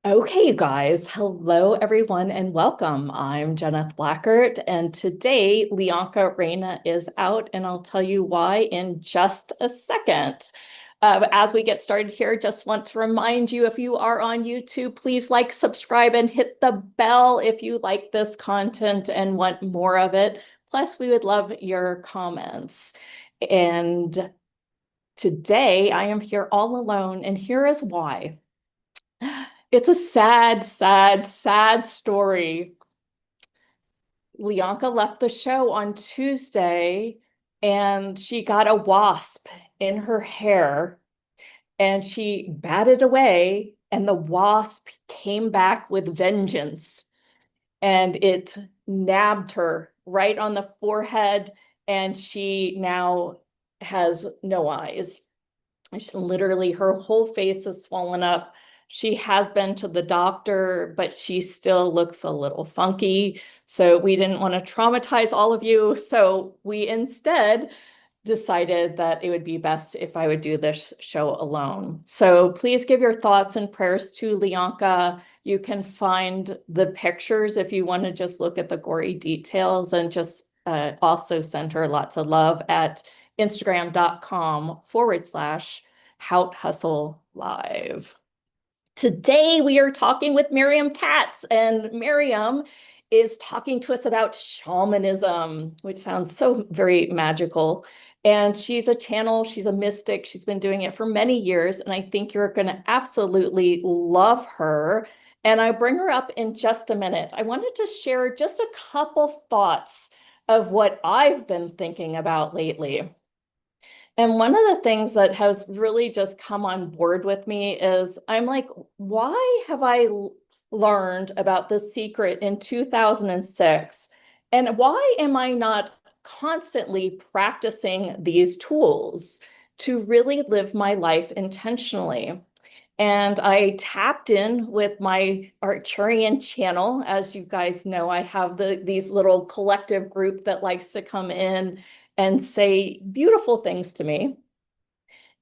Okay, you guys. Hello, everyone, and welcome. I'm Jenna Blackert, and today Lyanca Reina is out, and I'll tell you why in just a second. As we get started here, just want to remind you, if you are on YouTube, please like, subscribe, and hit the bell if you like this content and want more of it. Plus, we would love your comments. And today I am here all alone, and here is why. It's a sad, sad, sad story. Lyanca left the show on Tuesday and she got a wasp in her hair and she batted away, and the wasp came back with vengeance and it nabbed her right on the forehead, and she now has no eyes. Literally, her whole face is swollen up. She has been to the doctor, but she still looks a little funky. So we didn't want to traumatize all of you. So we instead decided that it would be best if I would do this show alone. So please give your thoughts and prayers to Lyanca. You can find the pictures if you want to just look at the gory details, and just also send her lots of love at Instagram.com/Hout Hustle Live. Today we are talking with Miriam Katz, and Miriam is talking to us about shamanism, which sounds so very magical. And she's a channel, she's a mystic, she's been doing it for many years, and I think you're going to absolutely love her. And I bring her up in just a minute. I wanted to share just a couple thoughts of what I've been thinking about lately. And one of the things that has really just come on board with me is I'm like, why have I learned about The Secret in 2006? And why am I not constantly practicing these tools to really live my life intentionally? And I tapped in with my Arcturian channel. As you guys know, I have these little collective group that likes to come in and say beautiful things to me.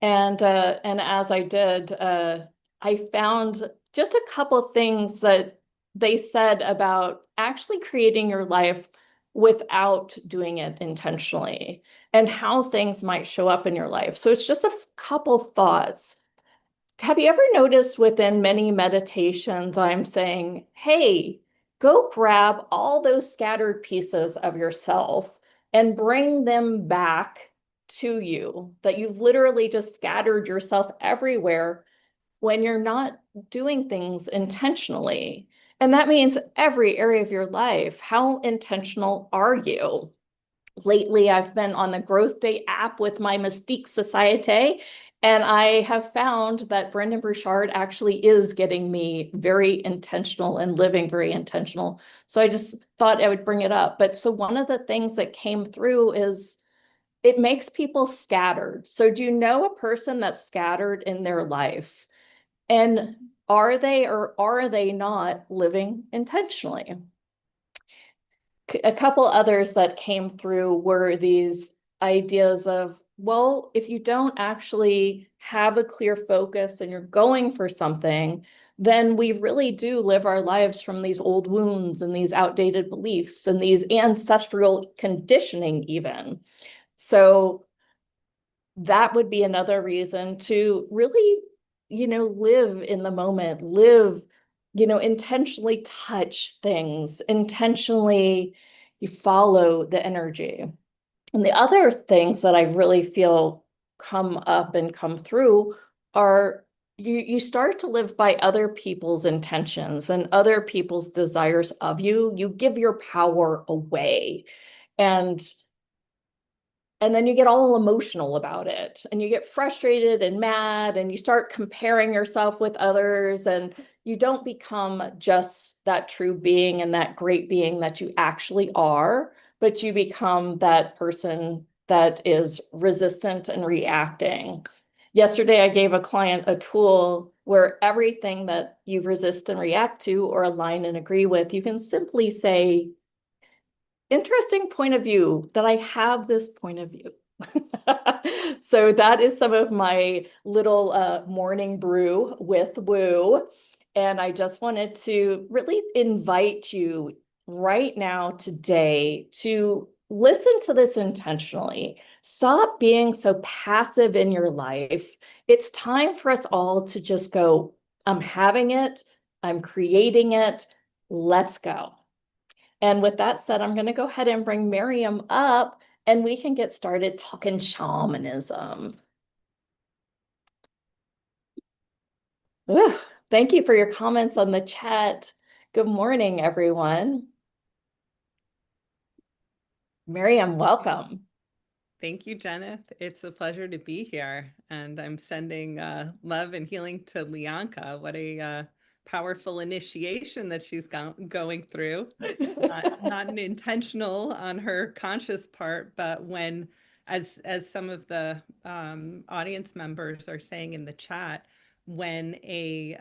And as I did, I found just a couple of things that they said about actually creating your life without doing it intentionally, and how things might show up in your life. So it's just a couple thoughts. Have you ever noticed within many meditations, I'm saying, hey, go grab all those scattered pieces of yourself and bring them back to you, that you've literally just scattered yourself everywhere when you're not doing things intentionally. And that means every area of your life. How intentional are you? Lately, I've been on the Growth Day app with my Mystique Societe, and I have found that Brendan Burchard actually is getting me very intentional and living very intentional. So I just thought I would bring it up. But so one of the things that came through is it makes people scattered. So do you know a person that's scattered in their life? And are they or are they not living intentionally? A couple others that came through were these ideas of, well, if you don't actually have a clear focus and you're going for something, then we really do live our lives from these old wounds and these outdated beliefs and these ancestral conditioning even. So that would be another reason to really, live in the moment, live, intentionally touch things, intentionally you follow the energy. And the other things that I really feel come up and come through are you start to live by other people's intentions and other people's desires of you. You give your power away. And then you get all emotional about it, and you get frustrated and mad, and you start comparing yourself with others, and you don't become just that true being and that great being that you actually are, but you become that person that is resistant and reacting. Yesterday, I gave a client a tool where everything that you resist and react to or align and agree with, you can simply say, interesting point of view, that I have this point of view. So that is some of my little morning brew with woo. And I just wanted to really invite you right now, today, to listen to this intentionally. Stop being so passive in your life. It's time for us all to just go, I'm having it, I'm creating it, let's go. And with that said, I'm going to go ahead and bring Miriam up and we can get started talking shamanism. Ugh, thank you for your comments on the chat. Good morning, everyone. Miriam, welcome. Thank you, Jenith. It's a pleasure to be here. And I'm sending love and healing to Lyanca. What a powerful initiation that she's going through. Not an intentional on her conscious part, but when, as some of the audience members are saying in the chat, when a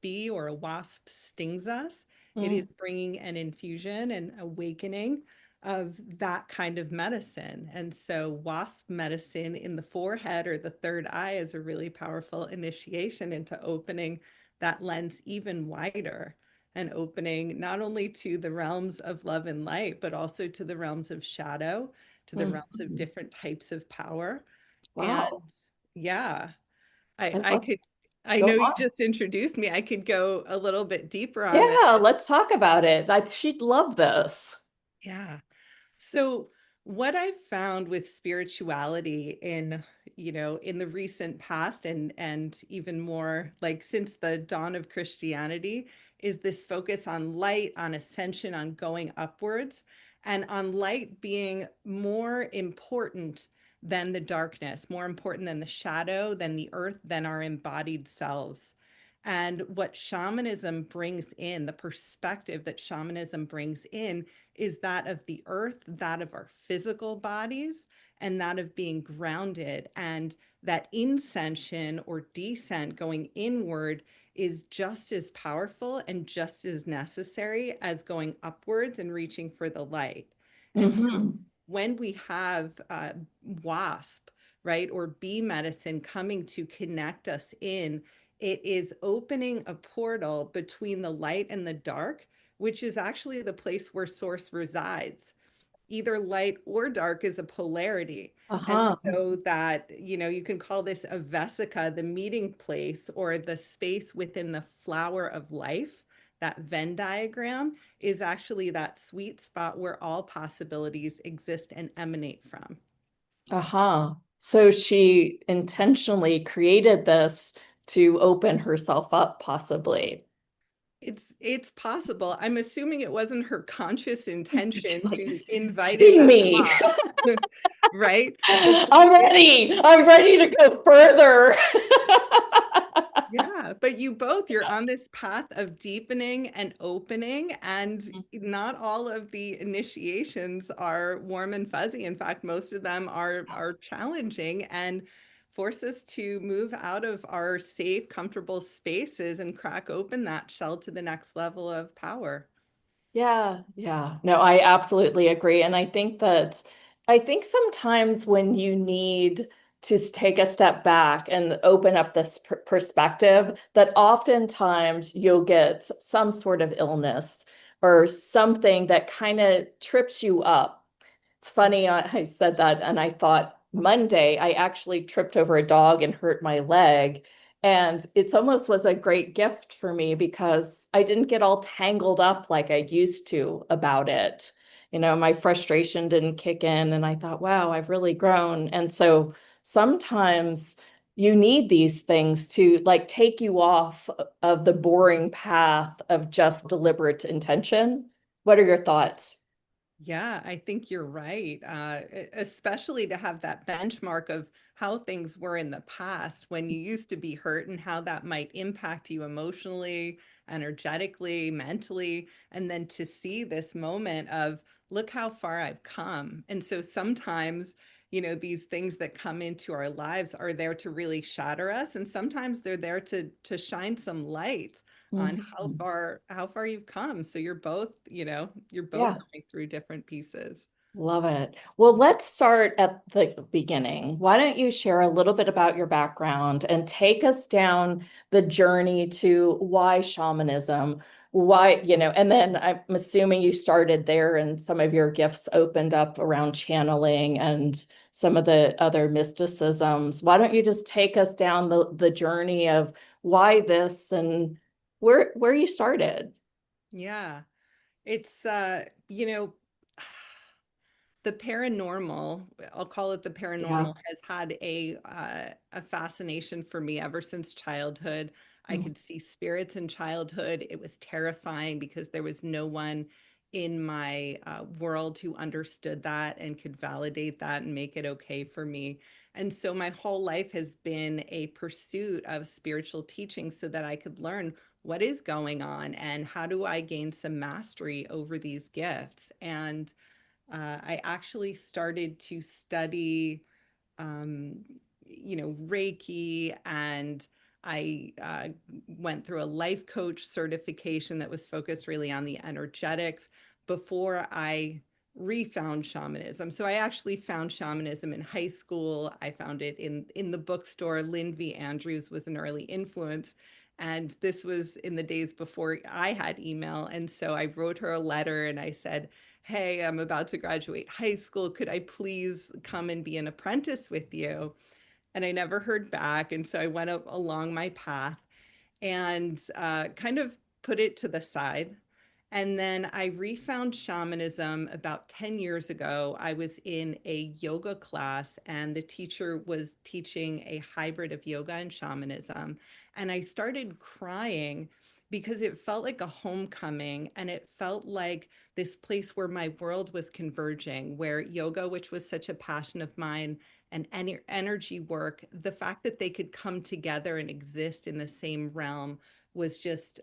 bee or a wasp stings us, it is bringing an infusion and awakening of that kind of medicine. And so wasp medicine in the forehead or the third eye is a really powerful initiation into opening that lens even wider and opening not only to the realms of love and light, but also to the realms of shadow, to the realms of different types of power. And Wow. yeah, I I love, could, I go know you on. just introduced me. I could go a little bit deeper on this. Yeah, let's talk about it. She'd love this. Yeah. So what I've found with spirituality in the recent past and even more like since the dawn of Christianity is this focus on light, on ascension, on going upwards, and on light being more important than the darkness, more important than the shadow, than the earth, than our embodied selves. And what shamanism brings in, the perspective that shamanism brings in, is that of the earth, that of our physical bodies, and that of being grounded. And that ascension or descent going inward is just as powerful and just as necessary as going upwards and reaching for the light. And so when we have WASP, right, or bee medicine coming to connect us in, it is opening a portal between the light and the dark, which is actually the place where source resides. Either light or dark is a polarity. And Uh-huh. so that, you can call this a vesica, the meeting place or the space within the flower of life. That Venn diagram is actually that sweet spot where all possibilities exist and emanate from. Uh-huh. So she intentionally created this to open herself up, possibly. It's possible. I'm assuming it wasn't her conscious She's intention like, to invite in sting that me. wasp, right? But I'm ready. I'm ready to go further. yeah, but you're on this path of deepening and opening, and not all of the initiations are warm and fuzzy. In fact, most of them are challenging and force us to move out of our safe, comfortable spaces and crack open that shell to the next level of power. Yeah, yeah. No, I absolutely agree. And I think sometimes when you need to take a step back and open up this perspective, that oftentimes you'll get some sort of illness or something that kind of trips you up. It's funny, I said that and I thought Monday I actually tripped over a dog and hurt my leg. And it's almost was a great gift for me because I didn't get all tangled up like I used to about it. You know, my frustration didn't kick in, and I thought, wow, I've really grown. And so sometimes you need these things to like take you off of the boring path of just deliberate intention. What are your thoughts? Yeah, I think you're right. Especially to have that benchmark of how things were in the past when you used to be hurt and how that might impact you emotionally, energetically, mentally, and then to see this moment of, look how far I've come. And so sometimes, these things that come into our lives are there to really shatter us, and sometimes they're there to shine some light on Mhm. how far you've come. So you're both Yeah. going through different pieces. Love it. Well, let's start at the beginning. Why don't you share a little bit about your background and take us down the journey to why shamanism, why, and then I'm assuming you started there and some of your gifts opened up around channeling and some of the other mysticisms. Why don't you just take us down the journey of why this and where you started? Yeah. It's the paranormal, I'll call it the Yeah. paranormal, has had a fascination for me ever since childhood. I Mm. could see spirits in childhood. It was terrifying because there was no one in my world who understood that and could validate that and make it okay for me. And so my whole life has been a pursuit of spiritual teaching so that I could learn what is going on and how do I gain some mastery over these gifts. And I actually started to study, um, Reiki, and I went through a life coach certification that was focused really on the energetics before I refound shamanism. So I actually found shamanism in high school. I found it in the bookstore. Lynn V. Andrews was an early influence. And this was in the days before I had email. And so I wrote her a letter and I said, hey, I'm about to graduate high school. Could I please come and be an apprentice with you? And I never heard back. And so I went up along my path and kind of put it to the side. And then I refound shamanism about 10 years ago. I was in a yoga class, and the teacher was teaching a hybrid of yoga and shamanism. And I started crying because it felt like a homecoming, and it felt like this place where my world was converging, where yoga, which was such a passion of mine, and energy work, the fact that they could come together and exist in the same realm was just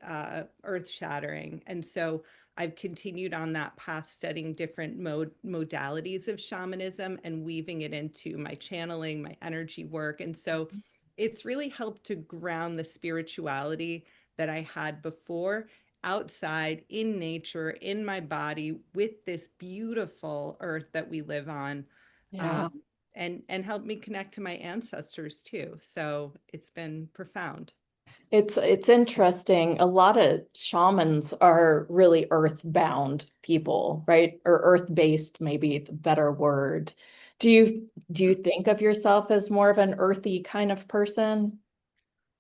earth shattering. And so I've continued on that path, studying different modalities of shamanism and weaving it into my channeling, my energy work. And so it's really helped to ground the spirituality that I had before outside in nature, in my body, with this beautiful earth that we live on. Um, Yeah. and help me connect to my ancestors too. So it's been profound. It's interesting. A lot of shamans are really earthbound people, right? Or earth-based, maybe the better word. Do you think of yourself as more of an earthy kind of person?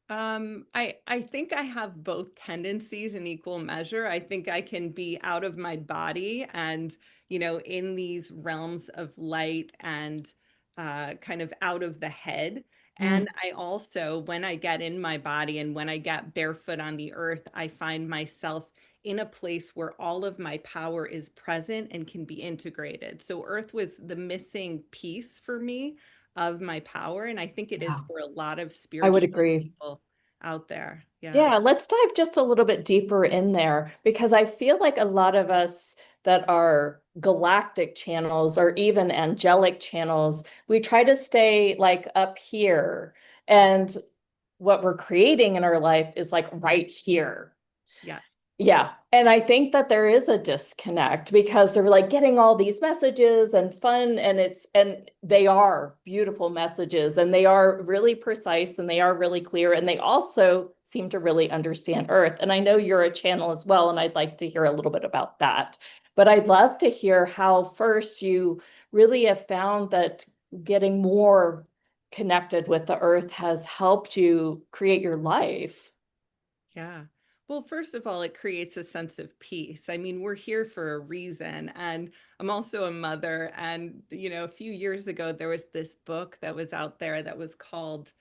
I think I have both tendencies in equal measure. I think I can be out of my body and, in these realms of light and kind of out of the head. Mm, And I also, when I get in my body and when I get barefoot on the earth, I find myself in a place where all of my power is present and can be integrated. So earth was the missing piece for me of my power. And I think it is yeah, for a lot of I would spiritual agree. people out there. Yeah. Yeah, let's dive just a little bit deeper in there because I feel like a lot of us that are galactic channels or even angelic channels, we try to stay like up here. And what we're creating in our life is like right here. Yes. Yeah. And I think that there is a disconnect because they're like getting all these messages and fun and they are beautiful messages and they are really precise and they are really clear and they also seem to really understand Earth. And I know you're a channel as well, and I'd like to hear a little bit about that. But I'd love to hear how first you really have found that getting more connected with the Earth has helped you create your life. Yeah. Well, first of all, it creates a sense of peace. I mean, we're here for a reason. And I'm also a mother. And, a few years ago, there was this book that was out there that was called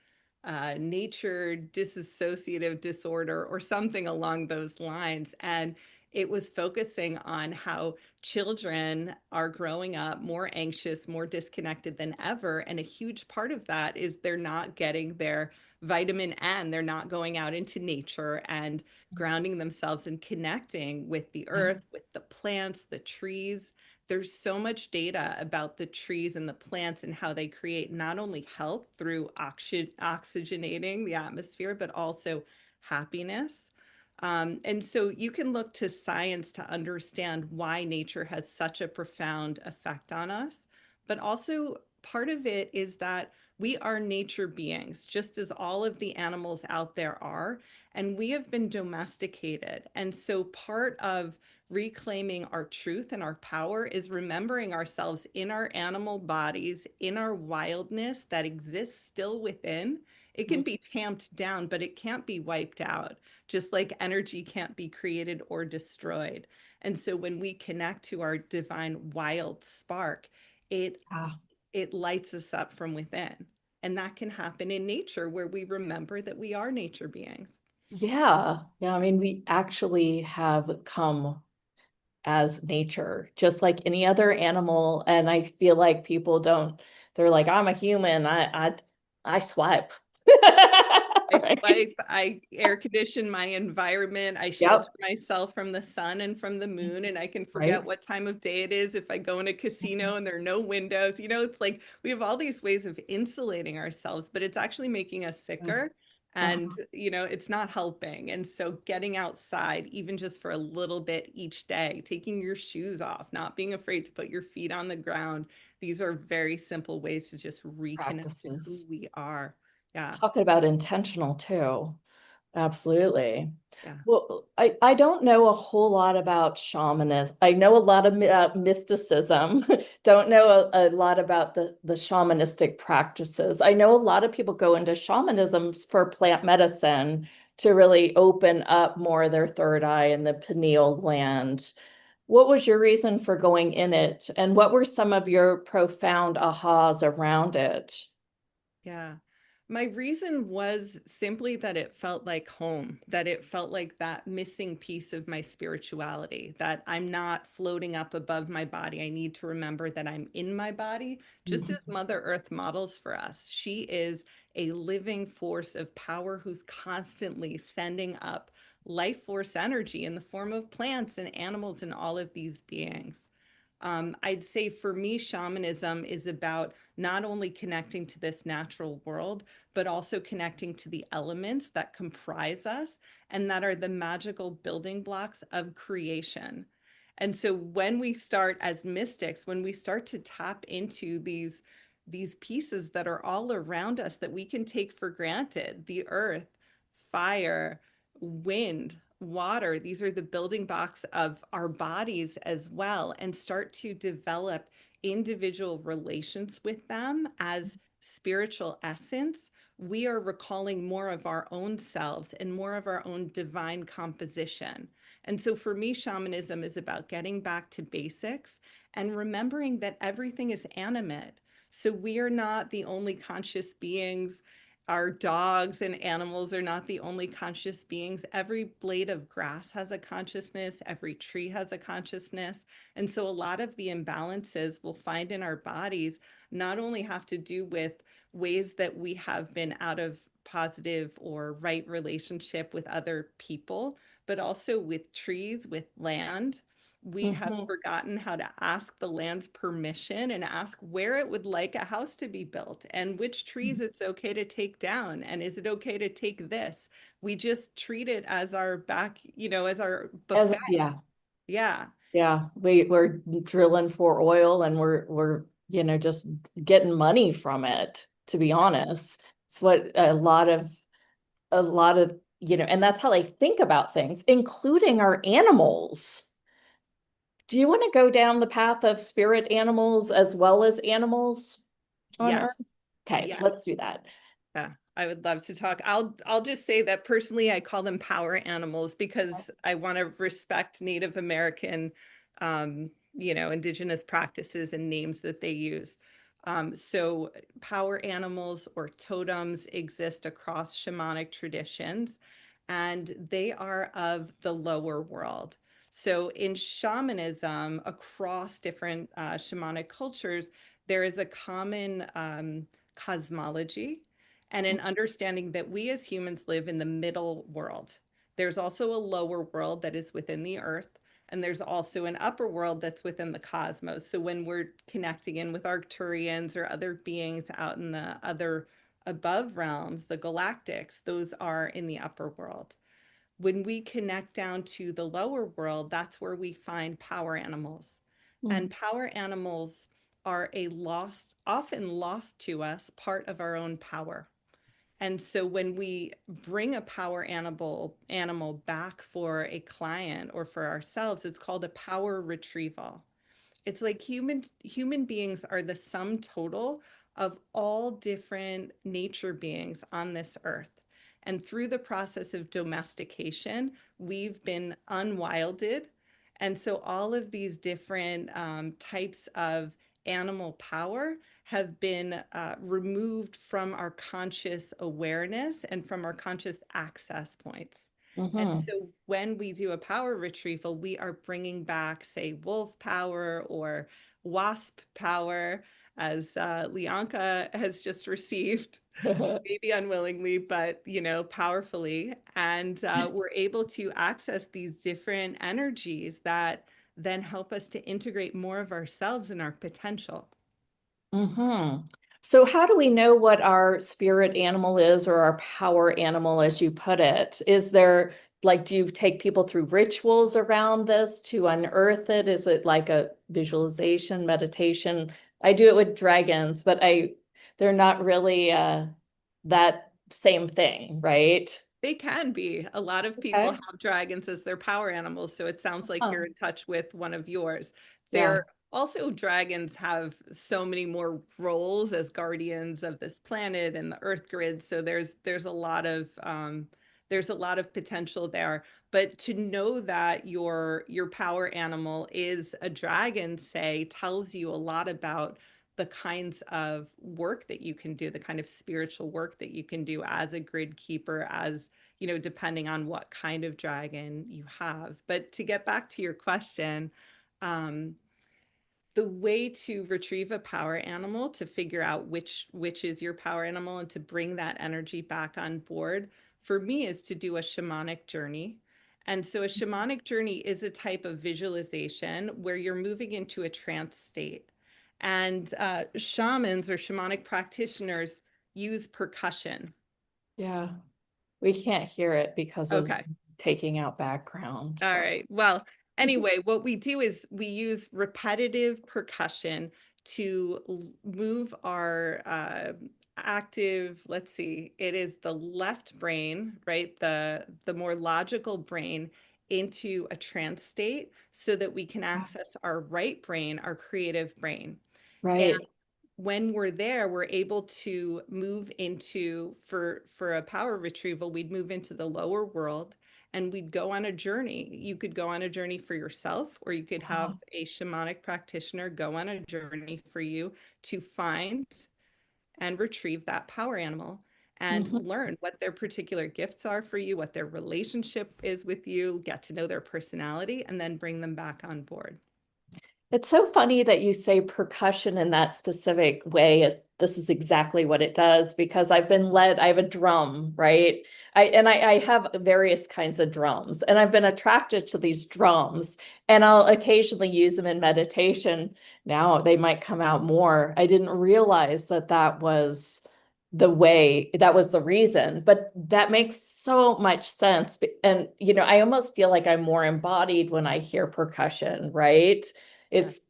Nature Dissociative Disorder or something along those lines. And it was focusing on how children are growing up more anxious, more disconnected than ever. And a huge part of that is they're not getting their vitamin N. They're not going out into nature and grounding themselves and connecting with the Yeah. earth, with the plants, the trees. There's so much data about the trees and the plants and how they create not only health through oxygenating the atmosphere, but also happiness. And so you can look to science to understand why nature has such a profound effect on us. But also, part of it is that we are nature beings, just as all of the animals out there are, and we have been domesticated. And so, part of reclaiming our truth and our power is remembering ourselves in our animal bodies, in our wildness that exists still within. It can Mhm. be tamped down, but it can't be wiped out, just like energy can't be created or destroyed. And so when we connect to our divine wild spark, it Ah, it lights us up from within. And that can happen in nature where we remember that we are nature beings. yeah. Yeah. I mean, we actually have come as nature, just like any other animal. And I feel like people don't, they're like, I'm a human. I swipe. I Right? swipe, I air condition my environment, I shelter Yep. myself from the sun and from the moon, and I can forget Right. what time of day it is if I go in a Mhm. casino and there are no windows. It's like we have all these ways of insulating ourselves, but it's actually making us sicker. And, Uh-huh. it's not helping. And so getting outside, even just for a little bit each day, taking your shoes off, not being afraid to put your feet on the ground. These are very simple ways to just reconnect to who Practices. we are. Yeah. Talking about intentional too. Absolutely. Yeah. Well, I don't know a whole lot about shamanism. I know a lot of mysticism. Don't know a lot about the shamanistic practices. I know a lot of people go into shamanism for plant medicine to really open up more their third eye and the pineal gland. What was your reason for going in it? And what were some of your profound ahas around it? Yeah. My reason was simply that it felt like home, that it felt like that missing piece of my spirituality, that I'm not floating up above my body. I need to remember that I'm in my body, just as Mhm. Mother Earth models for us. She is a living force of power who's constantly sending up life force energy in the form of plants and animals and all of these beings. I'd say for me, shamanism is about not only connecting to this natural world, but also connecting to the elements that comprise us and that are the magical building blocks of creation. And so when we start as mystics, when we start to tap into these pieces that are all around us that we can take for granted, the earth, fire, wind, water, these are the building blocks of our bodies as well, and start to develop individual relations with them as spiritual essence, we are recalling more of our own selves and more of our own divine composition. And so for me, shamanism is about getting back to basics and remembering that everything is animate. So we are not the only conscious beings. Our dogs and animals are not the only conscious beings. Every blade of grass has a consciousness, every tree has a consciousness. And so a lot of the imbalances we'll find in our bodies not only have to do with ways that we have been out of positive or right relationship with other people, but also with trees, with land. We have Mhm. forgotten how to ask the land's permission and ask where it would like a house to be built and which trees it's okay to take down. And is it okay to take this? We just treat it as our back, as our As buffet. yeah, Yeah. yeah, we're drilling for oil and we're just getting money from it, to be honest. It's what a lot of and that's how they think about things, including our animals. Do you want to go down the path of spirit animals as well as animals on Earth? Yes. Okay, Yes. let's do that. Yeah, I would love to talk. I'll just say that personally I call them power animals because I want to respect Native American indigenous practices and names that they use. So power animals or totems exist across shamanic traditions and they are of the lower world. So in shamanism across different shamanic cultures, there is a common cosmology and an understanding that we as humans live in the middle world. There's also a lower world that is within the earth, and there's also an upper world that's within the cosmos. So when we're connecting in with Arcturians or other beings out in the other above realms, the galactics, those are in the upper world. when we connect down to the lower world, that's where we find power animals. And Mm. power animals are a lost, often lost to us, part of our own power. And so when we bring a power animal back for a client or for ourselves, it's called a power retrieval. It's like human beings are the sum total of all different nature beings on this earth. And through the process of domestication, we've been unwilded. And so all of these different types of animal power have been removed from our conscious awareness and from our conscious access points. And Hmm. so when we do a power retrieval, we are bringing back, say, wolf power or wasp power, as Lyanca has just received, maybe unwillingly, but powerfully. And we're able to access these different energies that then help us to integrate more of ourselves and our potential. Hmm. So how do we know what our spirit animal is, or our power animal, as you put it? Is there, like, do you take people through rituals around this to unearth it? Is it like a visualization, meditation? I do it with dragons, but they're not really that same thing, right? They can be. A lot of people Okay. have dragons as their power animals, so it sounds like you're Oh, in touch with one of yours. yeah. They're also dragons have so many more roles as guardians of this planet and the Earth grid. So there's a lot of potential there. But to know that your power animal is a dragon, say, tells you a lot about the kinds of work that you can do, the kind of spiritual work that you can do as a grid keeper, as depending on what kind of dragon you have. But to get back to your question, um, the way to retrieve a power animal, to figure out which is your power animal and to bring that energy back on board, for me, is to do a shamanic journey. And so a shamanic journey is a type of visualization where you're moving into a trance state. And shamans or shamanic practitioners use percussion. Yeah. We can't hear it because of Okay. taking out background. All So. right. Well, anyway, what we do is we use repetitive percussion to move our active, let's see, it is the left brain, right? The more logical brain into a trance state so that we can access our right brain, our creative brain. Right. When we're there, we're able to move into, for a power retrieval, we'd move into the lower world and we'd go on a journey. You could go on a journey for yourself, or you could have Wow. a shamanic practitioner go on a journey for you to find and retrieve that power animal and Mhm. learn what their particular gifts are for you, what their relationship is with you, get to know their personality, and then bring them back on board. It's so funny that you say percussion in that specific way, as this is exactly what it does, because I've been led, I have a drum, right? I have various kinds of drums, and I've been attracted to these drums, and I'll occasionally use them in meditation. Now they might come out more. I didn't realize that that was the way, that was the reason, but that makes so much sense. And, I almost feel like I'm more embodied when I hear percussion, right? Yeah. It's,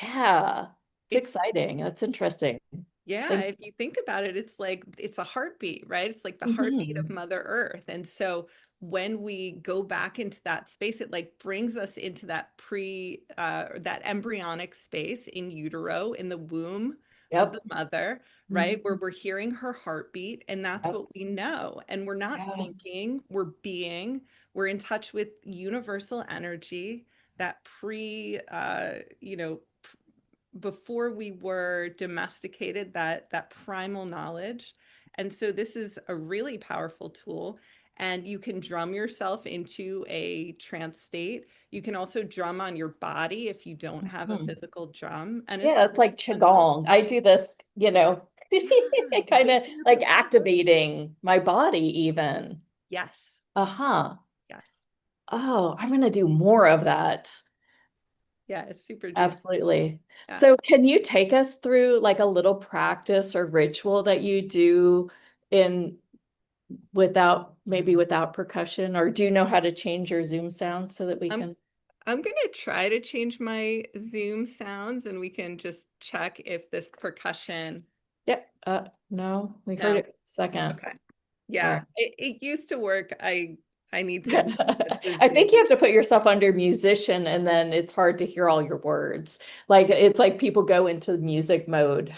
yeah, it's It's exciting. That's interesting. Yeah, Thank if you think about it, it's like it's a heartbeat, right? It's like the you. heartbeat of Mhm. Mother Earth. And so when we go back into that space, it like brings us into that that embryonic space in utero, in the womb of the Yep. mother, right? Where Mhm. we're hearing her heartbeat, and that's Yep. what we know. And we're not Yeah. thinking, we're being, we're in touch with universal energy, that before we were domesticated, that primal knowledge. And so this is a really powerful tool. And you can drum yourself into a trance state. You can also drum on your body if you don't have a Mhm. physical drum. And it's Yeah, it's really like gentle. Qigong. I do this, Yeah, kind of waking up like your body. activating my body even. Yes. Uh-huh. Yes. Oh, I'm going to do more of that. Yeah, it's super juicy. Absolutely. Yeah. So can you take us through like a little practice or ritual that you do in maybe without percussion, or do you know how to change your Zoom sound so that we I'm can? I'm gonna try to change my Zoom sounds and we can just check if this percussion. Yeah, no, we heard No. it second. Okay. All Yeah, right. it used to work. I need to reset the I think Zoom. you have to put yourself under musician and then it's hard to hear all your words. Like it's like people go into music mode.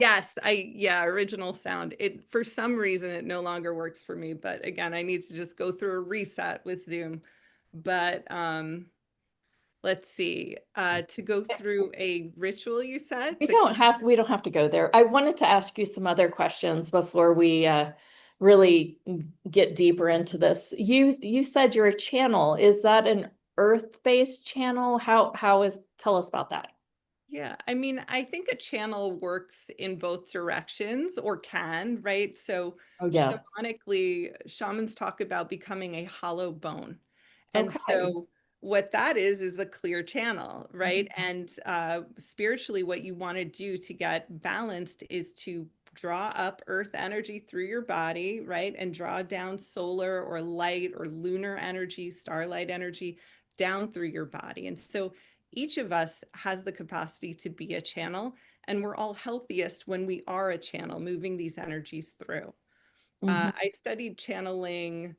Yes, yeah, original sound. It for some reason it no longer works for me, but again, I need to just go through a reset with Zoom. But let's see. To go through a ritual you said to We don't have to go there. I wanted to ask you some other questions before we really get deeper into this. You said you're a channel. Is that an earth-based channel? Tell us about that. Yeah, I mean, I think a channel works in both directions or can, right? So Oh, yes. shamanically, shamans talk about becoming a hollow bone. And Okay. so what that is a clear channel, right? Mhm. And spiritually, what you want to do to get balanced is to draw up earth energy through your body, right? And draw down solar or light or lunar energy, starlight energy down through your body. And so each of us has the capacity to be a channel, and we're all healthiest when we are a channel, moving these energies through. Mhm. I studied channeling,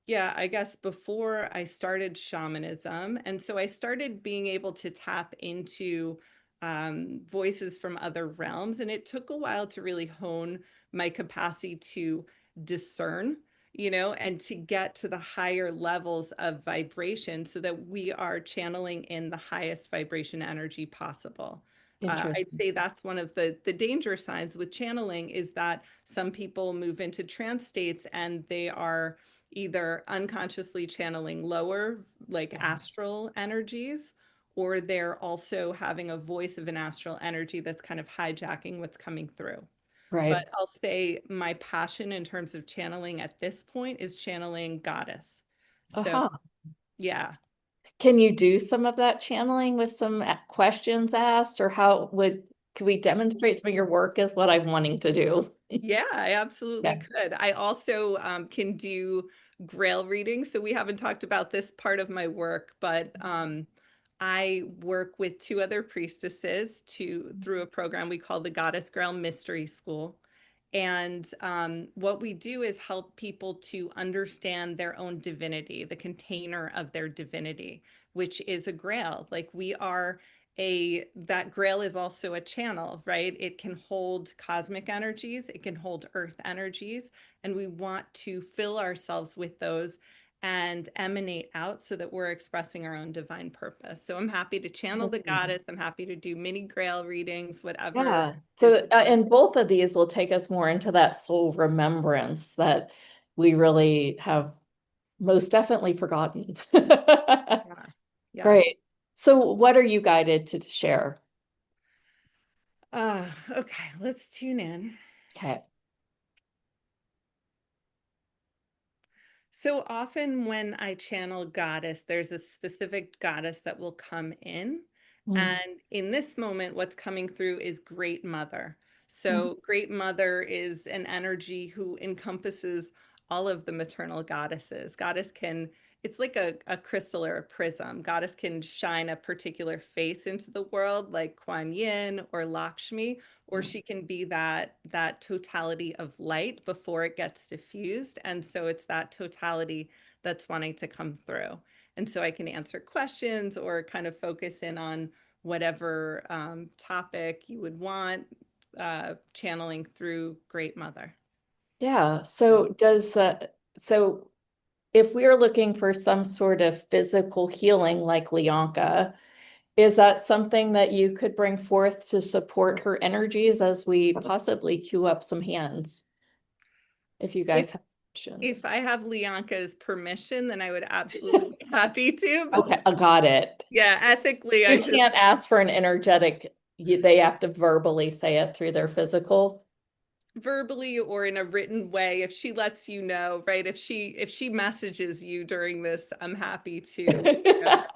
yeah, I guess before I started shamanism. And so I started being able to tap into voices from other realms. And it took a while to really hone my capacity to discern, and to get to the higher levels of vibration so that we are channeling in the highest vibration energy possible. I'd Interesting. say that's one of the danger signs with channeling is that some people move into trance states and they are either unconsciously channeling lower, like Yeah. astral energies, or they're also having a voice of an astral energy that's kind of hijacking what's coming through. But Right. I'll say my passion in terms of channeling at this point is channeling goddess. So, Uh-huh. yeah. Can you do some of that channeling with some questions asked, or could we demonstrate some of your work is what I'm wanting to do? Yeah, I absolutely Yeah. could. I also can do Grail readings. So we haven't talked about this part of my work, but I work with two other priestesses through a program we call the Goddess Grail Mystery School. And what we do is help people to understand their own divinity, the container of their divinity, which is a grail. Like that grail is also a channel, right? It can hold cosmic energies, it can hold earth energies, and we want to fill ourselves with those and emanate out so that we're expressing our own divine purpose. So I'm happy to channel the goddess. I'm happy to do mini grail readings, whatever Yeah. is. So, and both of these will take us more into that soul remembrance that we really have most definitely forgotten. Yeah. Yeah. Great. So, what are you guided to share? Okay, let's tune in. Okay. So often when I channel goddess, there's a specific goddess that will come in. Mm, And in this moment, what's coming through is Great Mother. mm, So Great Mother is an energy who encompasses all of the maternal goddesses. It's like a crystal or a prism. Goddess can shine a particular face into the world, like Kuan Yin or Lakshmi, or mm. she can be that totality of light before it gets diffused. And so it's that totality that's wanting to come through. And so I can answer questions or kind of focus in on whatever topic you would want, channeling through Great Mother. Yeah. So if we are looking for some sort of physical healing like Lyanca, is that something that you could bring forth to support her energies as we possibly queue up some hands if you If guys have if questions? I have Lianca's permission, then I would absolutely be happy to. But Okay, I got it. yeah, ethically, I You can't just ask for an energetic, they have to verbally say it through their physical. verbally or in a written way, if she lets you know, right? If she messages you during this, I'm happy to,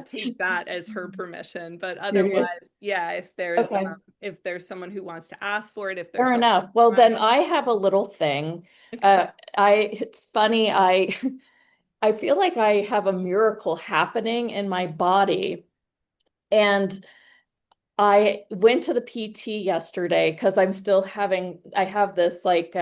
take that as her permission. But Serious. otherwise, yeah, Okay. if there's someone who wants to ask for it, if there's Fair someone enough. who Well, wants, then I have a little thing. okay. It's funny, I feel like I have a miracle happening in my body. And I went to the PT yesterday because I have this like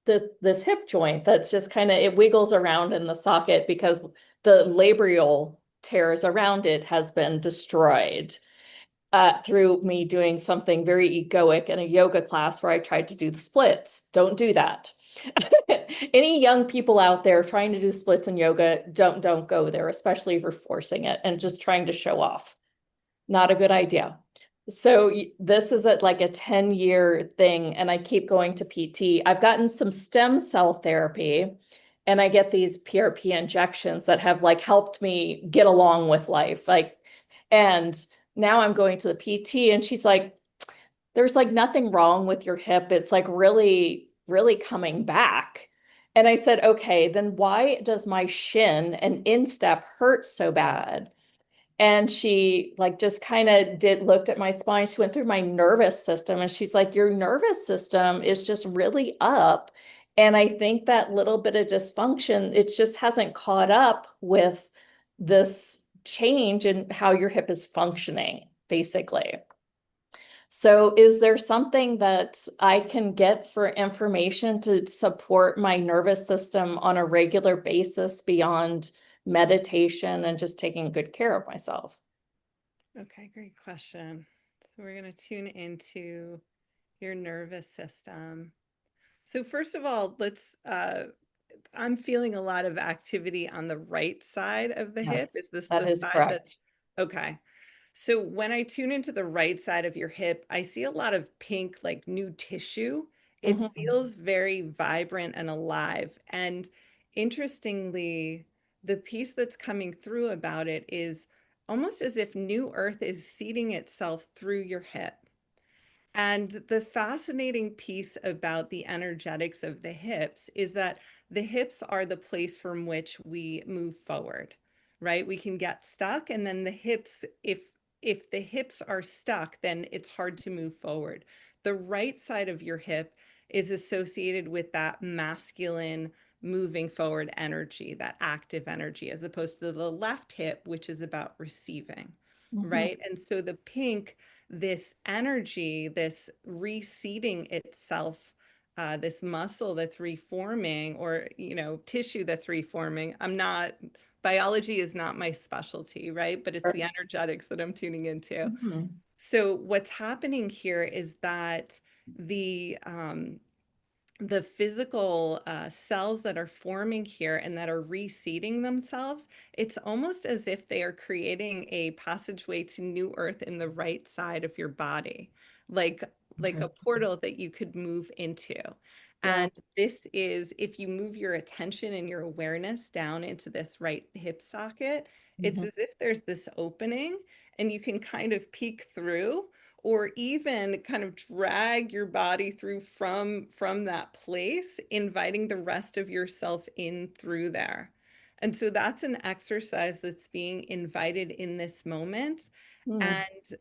this hip joint that's just kind of it wiggles around in the socket because the labral tears around it has been destroyed through me doing something very egoic in a yoga class where I tried to do the splits. Don't do that. Any young people out there trying to do splits in yoga, don't go there, especially if you're forcing it and just trying to show off. Not a good idea. So this is like a 10-year thing, and I keep going to PT. I've gotten some stem cell therapy, and I get these PRP injections that have like helped me get along with life. And now I'm going to the PT, and she's like, there's like nothing wrong with your hip. It's like really, really coming back. And I said, okay, then why does my shin and instep hurt so bad? And she like just kind of looked at my spine. She went through my nervous system and she's like, your nervous system is just really up. And I think that little bit of dysfunction, it just hasn't caught up with this change in how your hip is functioning, basically. So, is there something that I can get for information to support my nervous system on a regular basis beyond meditation and just taking good care of myself? Okay, great question. So we're going to tune into your nervous system. So first of all, I'm feeling a lot of activity on the right side of the hip. Yes, Is this that the is side that, correct. okay. So when I tune into the right side of your hip, I see a lot of pink, like new tissue. It Mhm. feels very vibrant and alive. And interestingly, the piece that's coming through about it is almost as if new earth is seeding itself through your hip. And the fascinating piece about the energetics of the hips is that the hips are the place from which we move forward, right? We can get stuck, and then the hips, if the hips are stuck, then it's hard to move forward. The right side of your hip is associated with that masculine moving forward energy, that active energy, as opposed to the left hip, which is about receiving, Mhm. right? And so the pink, this energy, this reseeding itself, this muscle that's reforming, or tissue that's reforming. Biology is not my specialty, right? But it's the Sure. energetics that I'm tuning into. Mhm. So what's happening here is that the um, the physical cells that are forming here and that are reseeding themselves, it's almost as if they are creating a passageway to new earth in the right side of your body, like like a Interesting. portal that you could move into. Yeah. And this is, if you move your attention and your awareness down into this right hip socket, it's Mhm. as if there's this opening and you can kind of peek through, or even kind of drag your body through from that place, inviting the rest of yourself in through there. And so that's an exercise that's being invited in this moment. Mm. And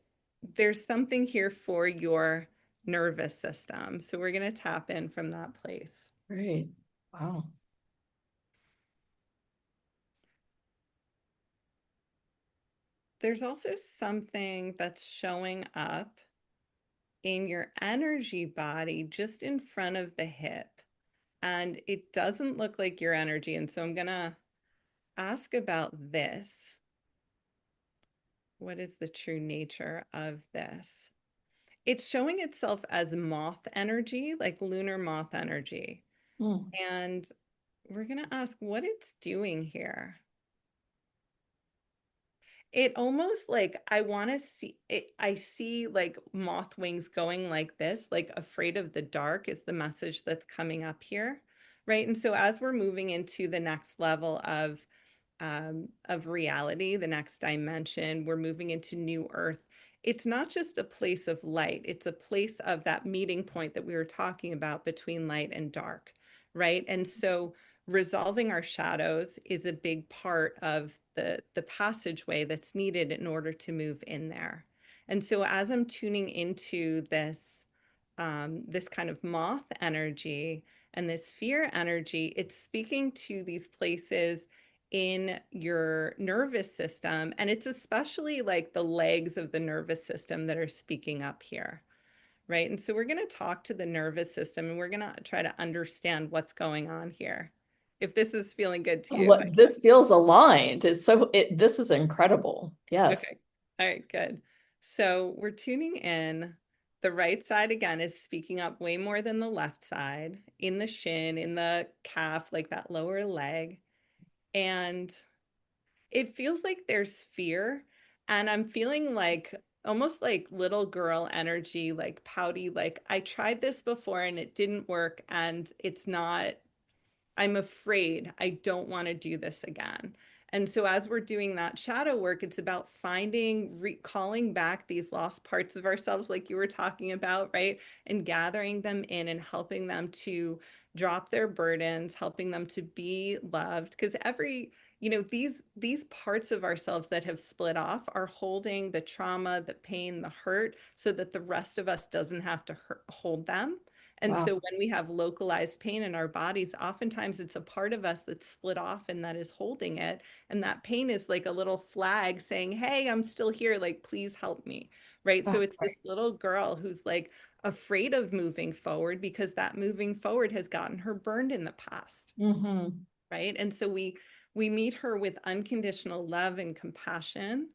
there's something here for your nervous system. So we're going to tap in from that place. Great. Wow. There's also something that's showing up in your energy body just in front of the hip. And it doesn't look like your energy. And so I'm going to ask about this. What is the true nature of this? It's showing itself as moth energy, like lunar moth energy. Mm. And we're going to ask what it's doing here. It almost like I want to see it. I see like moth wings going like this, like afraid of the dark is the message that's coming up here. Right. And so as we're moving into the next level of reality, the next dimension, we're moving into new earth. It's not just a place of light, it's a place of that meeting point that we were talking about between light and dark. Right. And so resolving our shadows is a big part of the passageway that's needed in order to move in there. And so as I'm tuning into this kind of moth energy and this fear energy, it's speaking to these places in your nervous system. And it's especially like the legs of the nervous system that are speaking up here, right? And so we're going to talk to the nervous system and we're going to try to understand what's going on here. If this is feeling good to you, I What this feels aligned. This is incredible. Yes. Okay. All right, good. So we're tuning in. The right side again is speaking up way more than the left side in the shin, in the calf, like that lower leg. And it feels like there's fear. And I'm feeling like almost like little girl energy, like pouty, like I tried this before and it didn't work and it's not I'm afraid I don't want to do this again. And so, as we're doing that shadow work, it's about finding, recalling back these lost parts of ourselves, like you were talking about, right? And gathering them in and helping them to drop their burdens, helping them to be loved. Because these parts of ourselves that have split off are holding the trauma, the pain, the hurt, so that the rest of us doesn't have to hold them. And Wow. so when we have localized pain in our bodies, oftentimes it's a part of us that's split off and that is holding it. And that pain is like a little flag saying, hey, I'm still here. Like, please help me. Right. So That's it's this little girl who's like afraid of moving forward because that moving forward has gotten her burned in the past. right. Hmm. Right. And so we meet her with unconditional love and compassion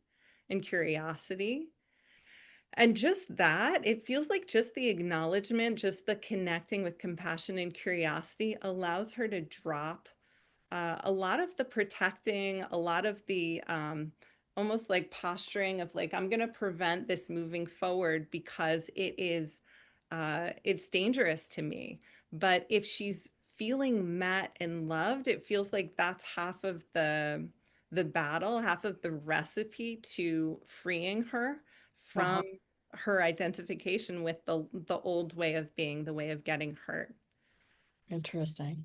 and curiosity. And just that, it feels like just the acknowledgement, just the connecting with compassion and curiosity allows her to drop a lot of the protecting, a lot of the almost like posturing of like, I'm going to prevent this moving forward because it's dangerous to me. But if she's feeling met and loved, it feels like that's half of the battle, half of the recipe to freeing her Uh-huh. from her identification with the old way of being, the way of getting hurt. Interesting.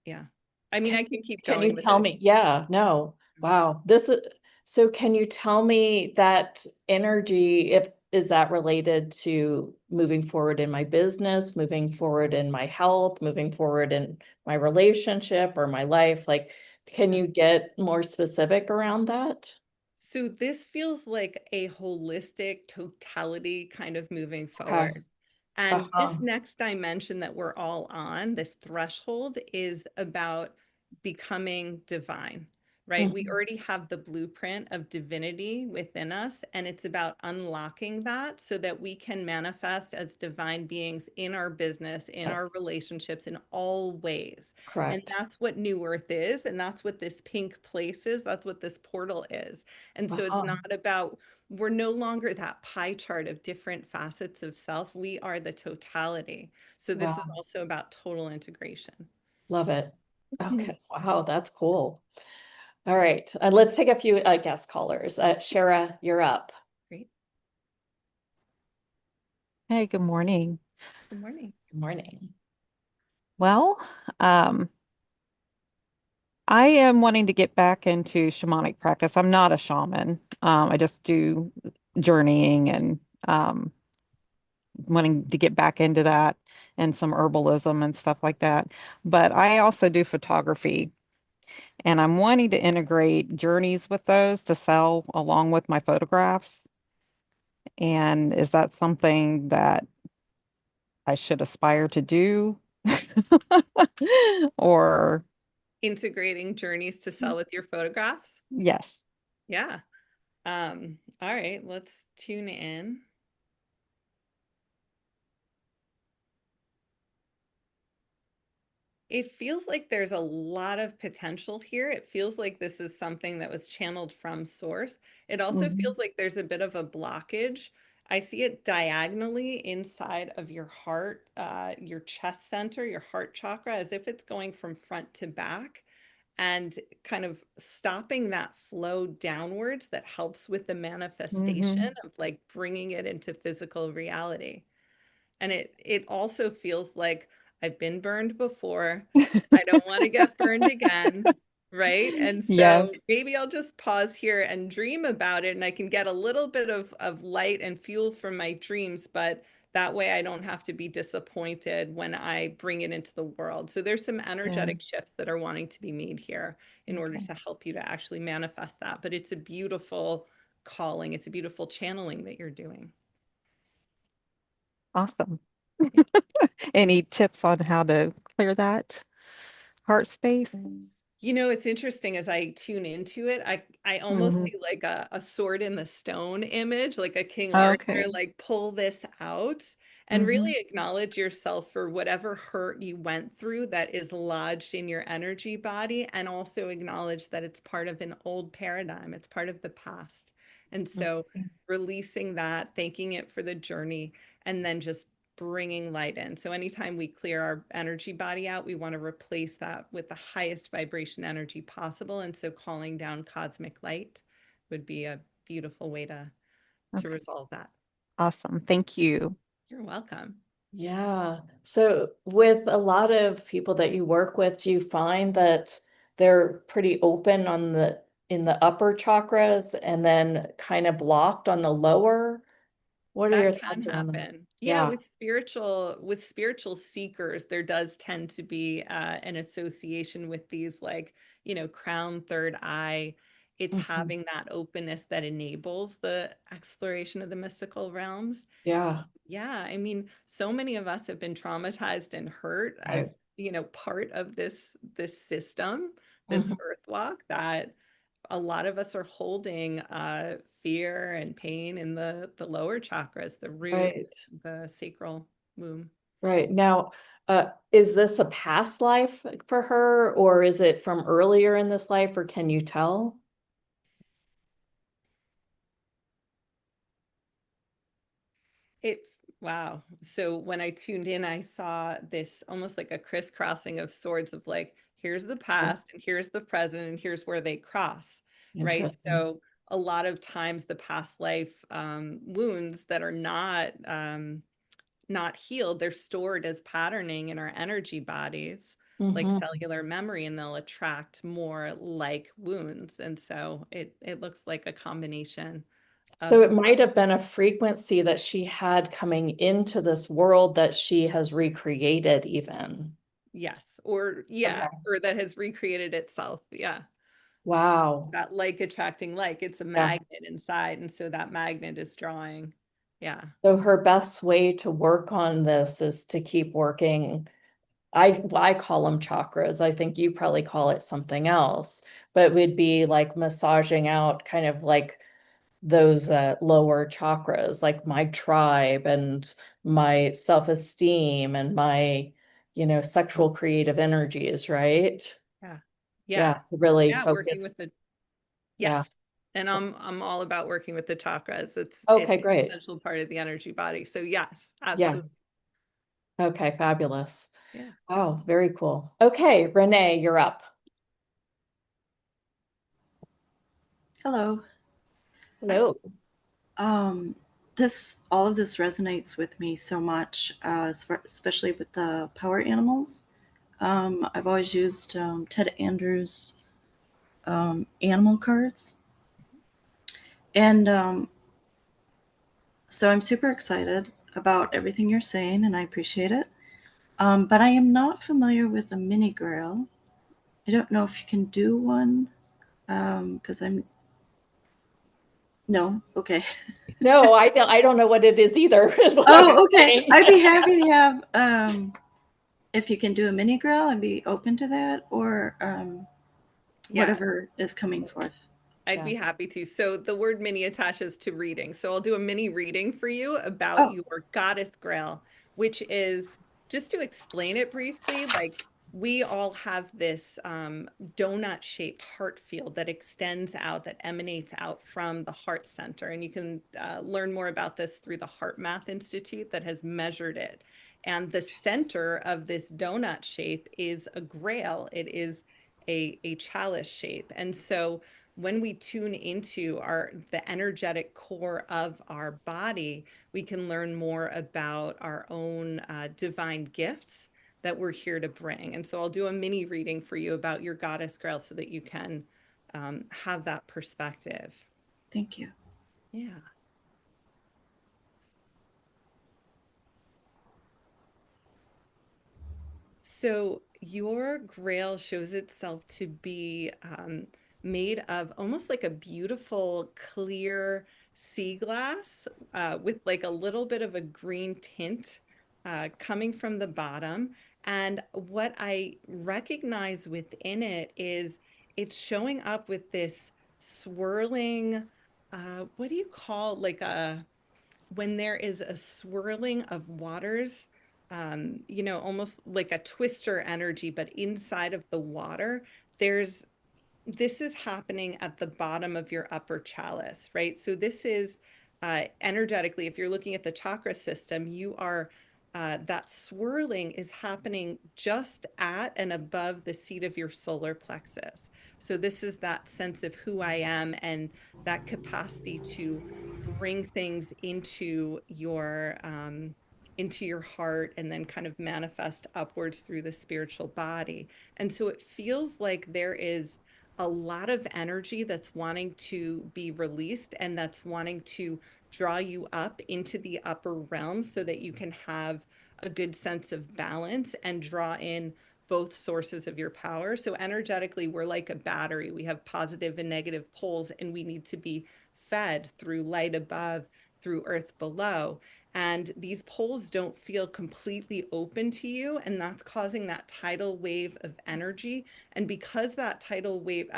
Yeah. I mean, Can I can keep can you going with tell it. me? Yeah, no. Wow. This is so can you tell me that energy, if is that related to moving forward in my business, moving forward in my health, moving forward in my relationship or my life? Like, can Yeah. you get more specific around that? So this feels like a holistic totality kind of moving Okay. forward. And Uh-huh. this next dimension that we're all on, this threshold, is about becoming divine, right? We Mhm. already have the blueprint of divinity within us, and it's about unlocking that so that we can manifest as divine beings in our business, in our Yes, relationships, in all ways. And correct. that's what New Earth is, and that's what this pink place is, that's what this portal is. And so it's Uh-huh. not about, we're no longer that pie chart of different facets of self. We are the totality. So this is Wow. also about total integration. Love it. Okay. Wow, that's cool. All right. Let's take a few guest callers. Shara, you're up. Great. Hey, good morning. Good morning. Good morning. Well, um, I am wanting to get back into shamanic practice. I'm not a shaman. I just do journeying and wanting to get back into that and some herbalism and stuff like that. But I also do photography and I'm wanting to integrate journeys with those to sell along with my photographs. And is that something that I should aspire to do? Or Integrating journeys to sell with your photographs. yes. Yeah. All right, let's tune in. It feels like there's a lot of potential here. It feels like this is something that was channeled from source. It also Mhm. feels like there's a bit of a blockage. I see it diagonally inside of your heart, your chest center, your heart chakra, as if it's going from front to back and kind of stopping that flow downwards that helps with the manifestation Mhm. of like bringing it into physical reality. And it also feels like I've been burned before. I don't want to get burned again. Right. And Yeah. so maybe I'll just pause here and dream about it, and I can get a little bit of light and fuel from my dreams, but that way I don't have to be disappointed when I bring it into the world. So there's some Yeah. energetic shifts that are wanting to be made here in order Okay. to help you to actually manifest that. But it's a beautiful calling. It's a beautiful channeling that you're doing. Awesome. Yeah. Any tips on how to clear that heart space? You know, it's interesting as I tune into it, I almost Hmm. see like a sword in the stone image, like a King Arthur, Okay. like pull this out and Hmm. really acknowledge yourself for whatever hurt you went through that is lodged in your energy body, and also acknowledge that it's part of an old paradigm, it's part of the past. And so releasing that, thanking it for the journey, and then just bringing light in. So anytime we clear our energy body out, we want to replace that with the highest vibration energy possible. And so calling down cosmic light would be a beautiful way to Okay. resolve that. Awesome. Thank you. You're welcome. Yeah. So with a lot of people that you work with, do you find that they're pretty open on the in the upper chakras and then kind of blocked on the lower? What are That your can thoughts on that? happen. Yeah, Yeah. with spiritual seekers, there does tend to be an association with these, like, crown, third eye. It's Mhm. having that openness that enables the exploration of the mystical realms. Yeah. Yeah, I mean, so many of us have been traumatized and hurt as, Right. part of this system, this Mhm. earth walk, that a lot of us are holding fear and pain in the lower chakras, the root, Right. the sacral womb. Right. Now, is this a past life for her, or is it from earlier in this life, or can you tell? It Wow. So when I tuned in, I saw this almost like a crisscrossing of swords of, like, here's the Oh, past and here's the present and here's where they cross, right? interesting. So a lot of times the past life wounds that are not healed, they're stored as patterning in our energy bodies, like Hmm. cellular memory, and they'll attract more like wounds. And so it looks like a combination So of, it might have been a frequency that she had coming into this world that she has recreated even. yes, or yeah, Okay. or that has recreated itself. Yeah. Wow. That like attracting like, it's a Yeah. magnet inside, and so that magnet is drawing. Yeah. So her best way to work on this is to keep working. I call them chakras. I think you probably call it something else, but it would be like massaging out kind of like those lower chakras, like my tribe and my self-esteem and my, sexual creative energies, right? Yeah. Yeah, Yeah. really Yeah, working focus. with the Yeah. yes. And I'm all about working with the chakras. It's Okay, an great. essential part of the energy body. So yes, Yeah. absolutely. Okay, fabulous. Yeah. Wow, very cool. Okay, Renee, you're up. Hello. Hi. Hello. Um, this all of this resonates with me so much, especially with the power animals. I've always used Ted Andrews animal cards, and so I'm super excited about everything you're saying, and I appreciate it. But I am not familiar with a mini grail. I don't know if you can do one because I'm no okay. No, I don't know what it is either, is what I was Oh, okay. saying. I'd be happy to have if you can do a mini grill, I'd be open to that, or Yes. whatever is coming forth. I'd Yeah. be happy to. So the word mini attaches to reading. So I'll do a mini reading for you about Oh, your goddess grail, which is, just to explain it briefly, like, we all have this donut shaped heart field that extends out, that emanates out from the heart center. And you can learn more about this through the Heart Math Institute that has measured it. And the center of this donut shape is a grail. It is a chalice shape. And so when we tune into the energetic core of our body, we can learn more about our own divine gifts, that we're here to bring. And so I'll do a mini reading for you about your goddess Grail so that you can have that perspective. Thank you. Yeah. So your Grail shows itself to be made of almost like a beautiful clear sea glass with like a little bit of a green tint coming from the bottom. And what I recognize within it is it's showing up with this swirling, what do you call like a when there is a swirling of waters, you know, almost like a twister energy, but inside of the water, there's this is happening at the bottom of your upper chalice, right? So this is energetically, if you're looking at the chakra system, you are that swirling is happening just at and above the seat of your solar plexus. So this is that sense of who I am and that capacity to bring things into your heart and then kind of manifest upwards through the spiritual body. And so it feels like there is a lot of energy that's wanting to be released and that's wanting to draw you up into the upper realm so that you can have a good sense of balance and draw in both sources of your power. So energetically, we're like a battery. We have positive and negative poles, and we need to be fed through light above, through earth below. And these poles don't feel completely open to you, and that's causing that tidal wave of energy. And because that tidal wave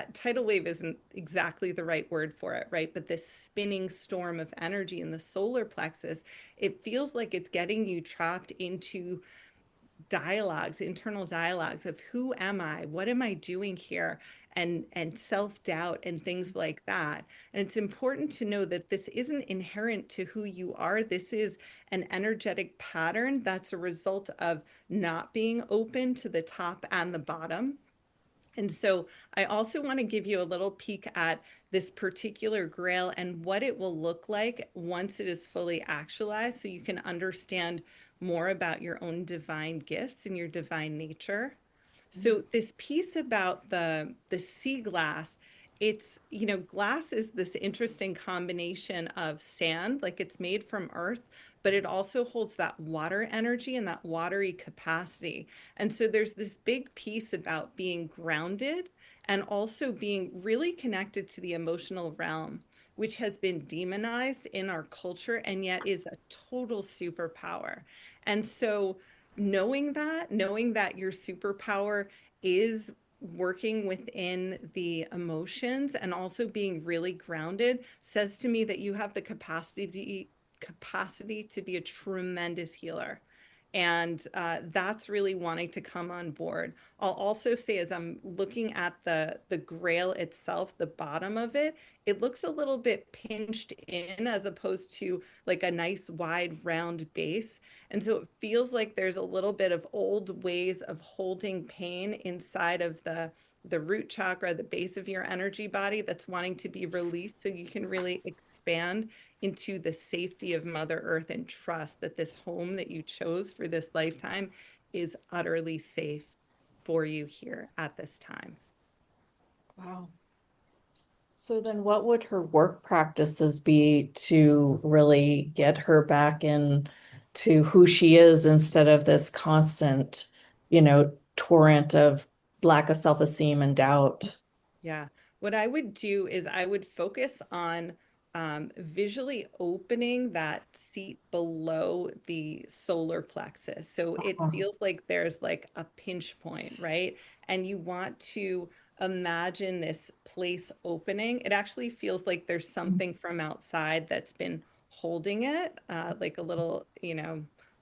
isn't exactly the right word for it, right? But this spinning storm of energy in the solar plexus, it feels like it's getting you trapped into dialogues, internal dialogues of who am I? What am I doing here? And self-doubt and things like that. And it's important to know that this isn't inherent to who you are. This is an energetic pattern that's a result of not being open to the top and the bottom. And so I also want to give you a little peek at this particular Grail and what it will look like once it is fully actualized so you can understand more about your own divine gifts and your divine nature. So this piece about the sea glass, it's, you know, glass is this interesting combination of sand, like it's made from earth, but it also holds that water energy and that watery capacity. And so there's this big piece about being grounded and also being really connected to the emotional realm, which has been demonized in our culture and yet is a total superpower. And so knowing that your superpower is working within the emotions and also being really grounded says to me that you have the capacity to be a tremendous healer. And that's really wanting to come on board. I'll also say, as I'm looking at the Grail itself, the bottom of it, it looks a little bit pinched in as opposed to like a nice wide round base. And so it feels like there's a little bit of old ways of holding pain inside of the root chakra, the base of your energy body that's wanting to be released so you can really expand into the safety of Mother Earth and trust that this home that you chose for this lifetime is utterly safe for you here at this time. Wow. So then what would her work practices be to really get her back in to who she is instead of this constant, torrent of lack of self-esteem and doubt? Yeah. What I would do is I would focus on visually opening that seat below the solar plexus. So it feels like there's like a pinch point, right? And you want to imagine this place opening. It actually feels like there's something from outside that's been holding it, like a little,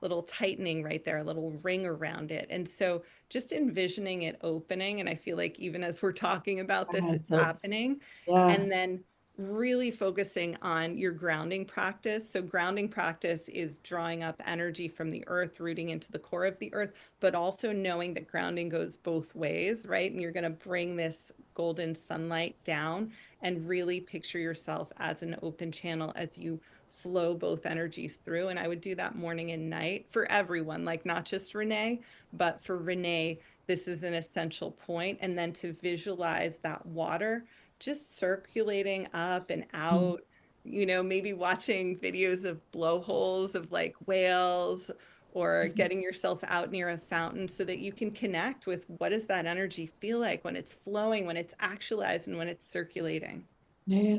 little tightening right there, a little ring around it. And so just envisioning it opening. And I feel like even as we're talking about this, it's So, happening. yeah. And then really focusing on your grounding practice. So grounding practice is drawing up energy from the earth, rooting into the core of the earth, but also knowing that grounding goes both ways, right? And you're going to bring this golden sunlight down and really picture yourself as an open channel as you flow both energies through. And I would do that morning and night for everyone, like not just Renee, but for Renee, this is an essential point. And then to visualize that water just circulating up and out, you know, maybe watching videos of blowholes of like whales, or getting yourself out near a fountain so that you can connect with what does that energy feel like when it's flowing, when it's actualized, and when it's circulating. Yeah.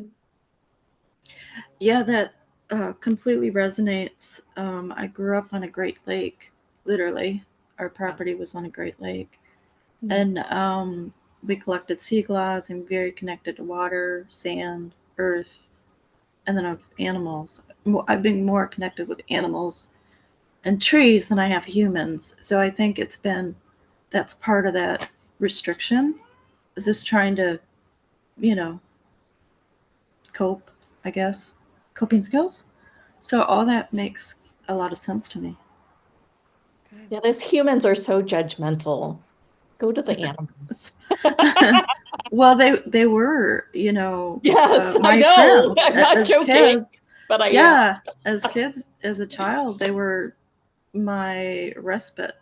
Yeah, that completely resonates. I grew up on a Great Lake, literally. Our property was on a Great Lake. And we collected sea glass and very connected to water, sand, earth, and then animals. I've been more connected with animals and trees than I have humans. So I think that's part of that restriction, is just trying to, you know, cope, I guess, coping skills. So all that makes a lot of sense to me. Good. Yeah, those humans are so judgmental. Go to the animals. Well, they were, Yes, I my know. friends I'm not as joking, kids. but I am. Yeah, as kids, as a child, they were my respite.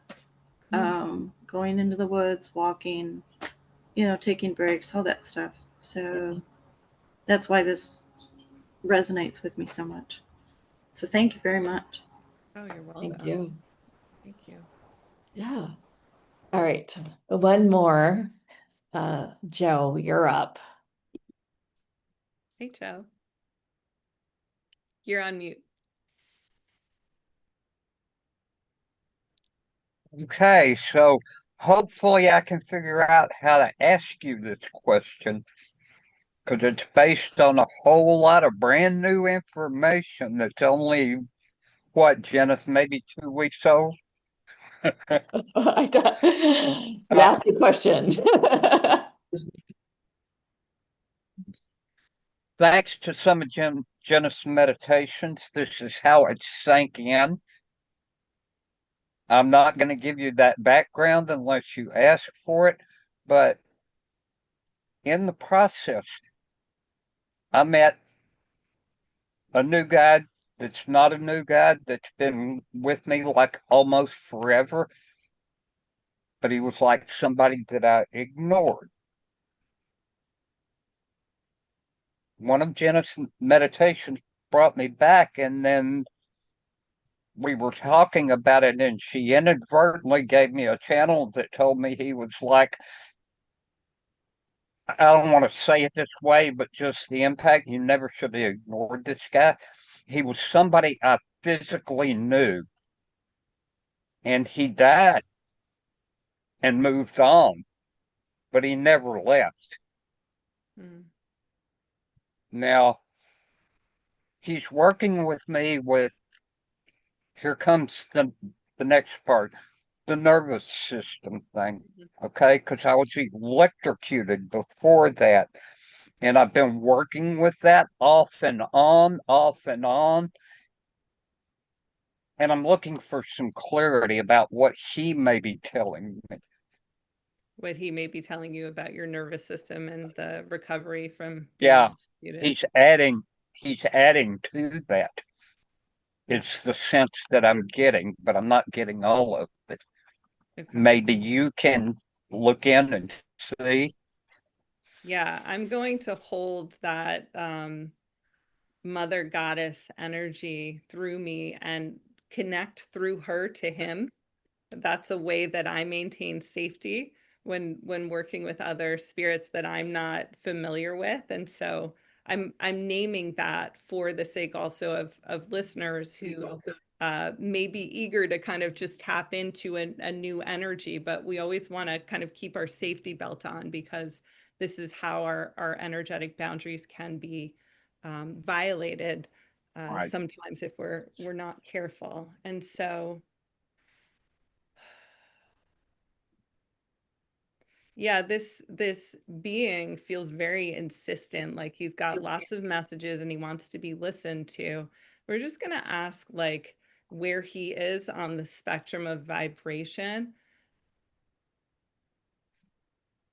Going into the woods, walking, taking breaks, all that stuff. So that's why this resonates with me so much. So thank you very much. Oh, you're welcome. Thank you. Thank you. Yeah. All right. One more. Joe, you're up. Hey, Joe. You're on mute. Okay, so hopefully I can figure out how to ask you this question, because it's based on a whole lot of brand new information that's only, what, Janice, maybe 2 weeks old? You asked the question. Thanks to some of Janice's meditations, this is how it sank in. I'm not going to give you that background unless you ask for it, but in the process, I met a new guy that's not a new guy, that's been with me like almost forever, but he was like somebody that I ignored. One of Jenna's meditations brought me back, and then we were talking about it, and she inadvertently gave me a channel that told me he was like, I don't want to say it this way, but just the impact. You never should have ignored this guy. He was somebody I physically knew, and he died and moved on, but he never left. Now, he's working with me with, here comes the next part, the nervous system thing, okay? Because I was electrocuted before that. And I've been working with that off and on, off and on. And I'm looking for some clarity about what he may be telling me. What he may be telling you about your nervous system and the recovery from Yeah, being he's adding to that. It's the sense that I'm getting, but I'm not getting all of it. Okay. Maybe you can look in and see. Yeah, I'm going to hold that mother goddess energy through me and connect through her to him. That's a way that I maintain safety when working with other spirits that I'm not familiar with. And so I'm naming that for the sake also of listeners who may be eager to kind of just tap into a new energy, but we always want to kind of keep our safety belt on, because this is how our energetic boundaries can be violated Right. sometimes if we're not careful. And so yeah, this being feels very insistent, like he's got lots of messages and he wants to be listened to. We're just going to ask like where he is on the spectrum of vibration.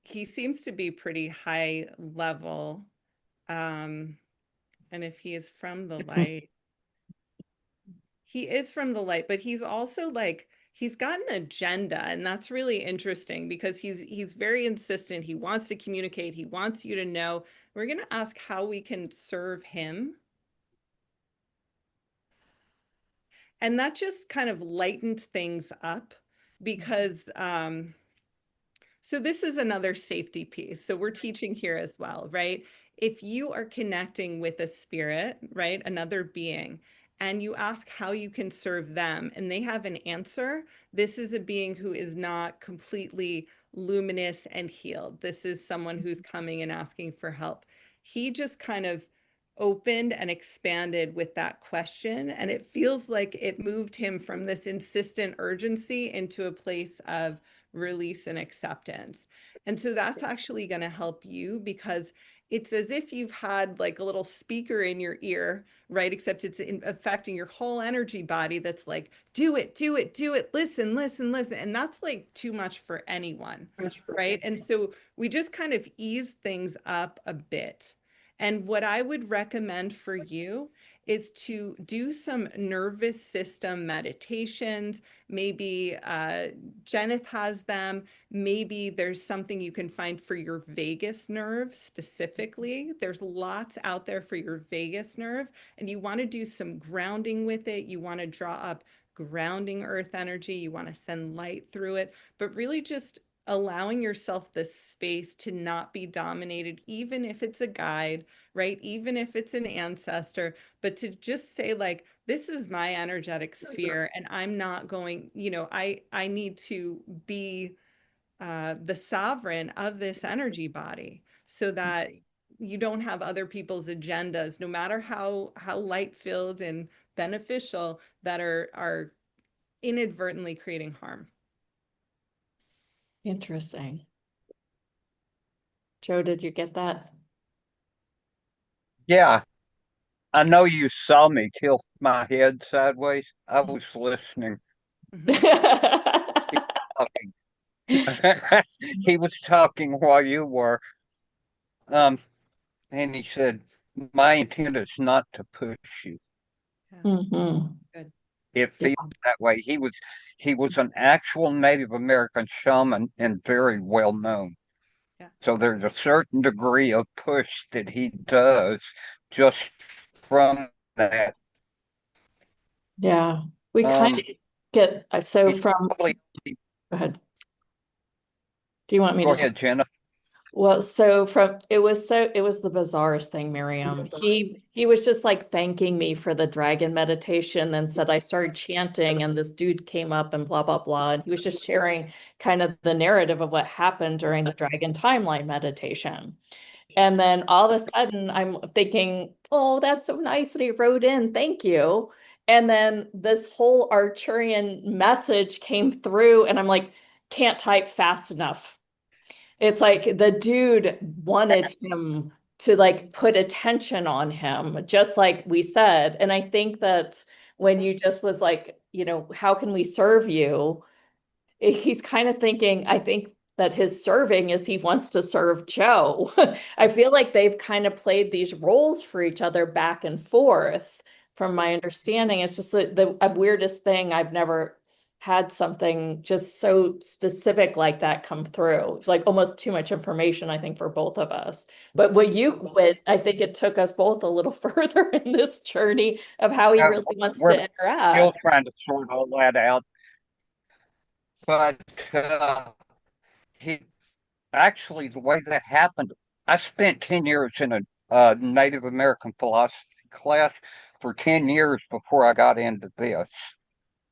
He seems to be pretty high level. And if he is from the light, He is from the light, but he's also like, he's got an agenda, and that's really interesting because he's very insistent. He wants to communicate. He wants you to know. We're going to ask how we can serve him. And that just kind of lightened things up because so this is another safety piece. So we're teaching here as well, right? If you are connecting with a spirit, right, another being, and you ask how you can serve them, and they have an answer, this is a being who is not completely luminous and healed. This is someone who's coming and asking for help. He just kind of opened and expanded with that question, and it feels like it moved him from this insistent urgency into a place of release and acceptance. And so that's actually going to help you because it's as if you've had like a little speaker in your ear, right? Except it's affecting your whole energy body that's like, do it, do it, do it, listen, listen, listen. And that's like too much for anyone, right? And so we just kind of ease things up a bit. And what I would recommend for you is to do some nervous system meditations. Maybe Jenith has them. Maybe there's something you can find for your vagus nerve specifically. There's lots out there for your vagus nerve, and you want to do some grounding with it. You want to draw up grounding earth energy. You want to send light through it, but really just allowing yourself the space to not be dominated, even if it's a guide, right? Even if it's an ancestor, but to just say like, this is my energetic sphere and I'm not going, I need to be the sovereign of this energy body so that you don't have other people's agendas, no matter how light filled and beneficial, that are inadvertently creating harm. Interesting. Joe, did you get that? Yeah, I know you saw me tilt my head sideways. I was listening. He was talking while you were. Um, and he said, my intent is not to push you. Mhm. Good. It Yeah. feels that way. He was an actual Native American shaman and very well known. Yeah. So there's a certain degree of push that he does just from that. Yeah. We kind of get so He's from probably go ahead. Do you want me go to? ahead, Jenna. Well, so it was the bizarrest thing, Miriam. He was just like thanking me for the dragon meditation, then said I started chanting and this dude came up and blah blah blah. And he was just sharing kind of the narrative of what happened during the dragon timeline meditation. And then all of a sudden I'm thinking, oh, that's so nice that he wrote in. Thank you. And then this whole Arcturian message came through, and I'm like, can't type fast enough. It's like the dude wanted him to like put attention on him, just like we said. And I think that when you just was like, how can we serve you? He's kind of thinking, I think that his serving is he wants to serve Joe. I feel like they've kind of played these roles for each other back and forth, from my understanding. It's just the weirdest thing. I've never had something just so specific like that come through. It's like almost too much information, I think, for both of us. But what you went, I think it took us both a little further in this journey of how he really wants We're to still interact. trying to sort all that out. But he actually, the way that happened, I spent 10 years in a Native American philosophy class for 10 years before I got into this.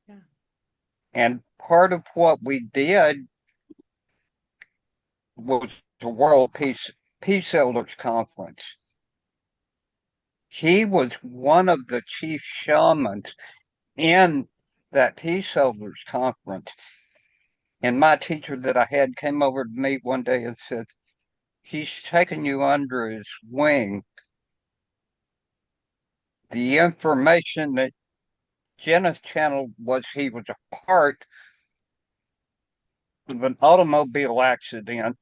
Yeah. And part of what we did was the World Peace Elders Conference. He was one of the chief shamans in that Peace Elders Conference. And my teacher that I had came over to me one day and said, he's taken you under his wing. The information that Jenna's channel was he was a part of an automobile accident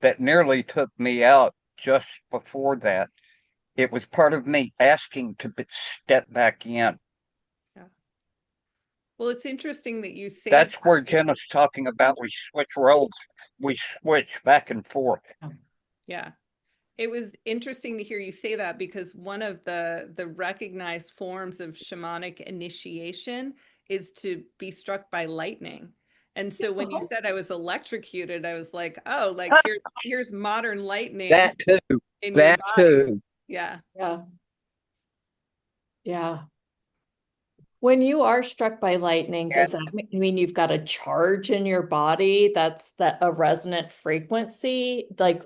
that nearly took me out just before that. It was part of me asking to step back in. Yeah. Well, it's interesting that you say That's that. where Jenna's talking about we switch roles, we switch back and forth. Yeah. It was interesting to hear you say that, because one of the recognized forms of shamanic initiation is to be struck by lightning. And so when you said I was electrocuted, I was like, oh, like here's modern lightning That too. in your That body. too. Yeah. Yeah. Yeah. When you are struck by lightning, does that mean you've got a charge in your body that's a resonant frequency? Like,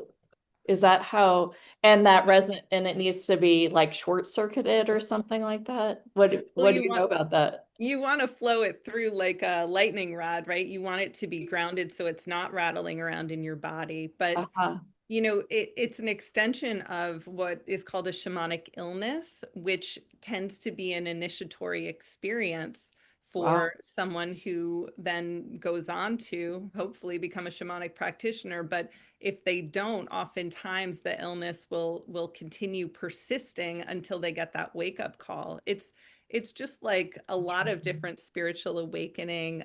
is that how, and that resonant, and it needs to be like short circuited or something like that? What do you know about that? You want to flow it through like a lightning rod, right? You want it to be grounded so it's not rattling around in your body. But Uh-huh. you know, it's an extension of what is called a shamanic illness, which tends to be an initiatory experience Wow. for someone who then goes on to hopefully become a shamanic practitioner. But if they don't, oftentimes the illness will continue persisting until they get that wake up call. It's just like a lot of different spiritual awakening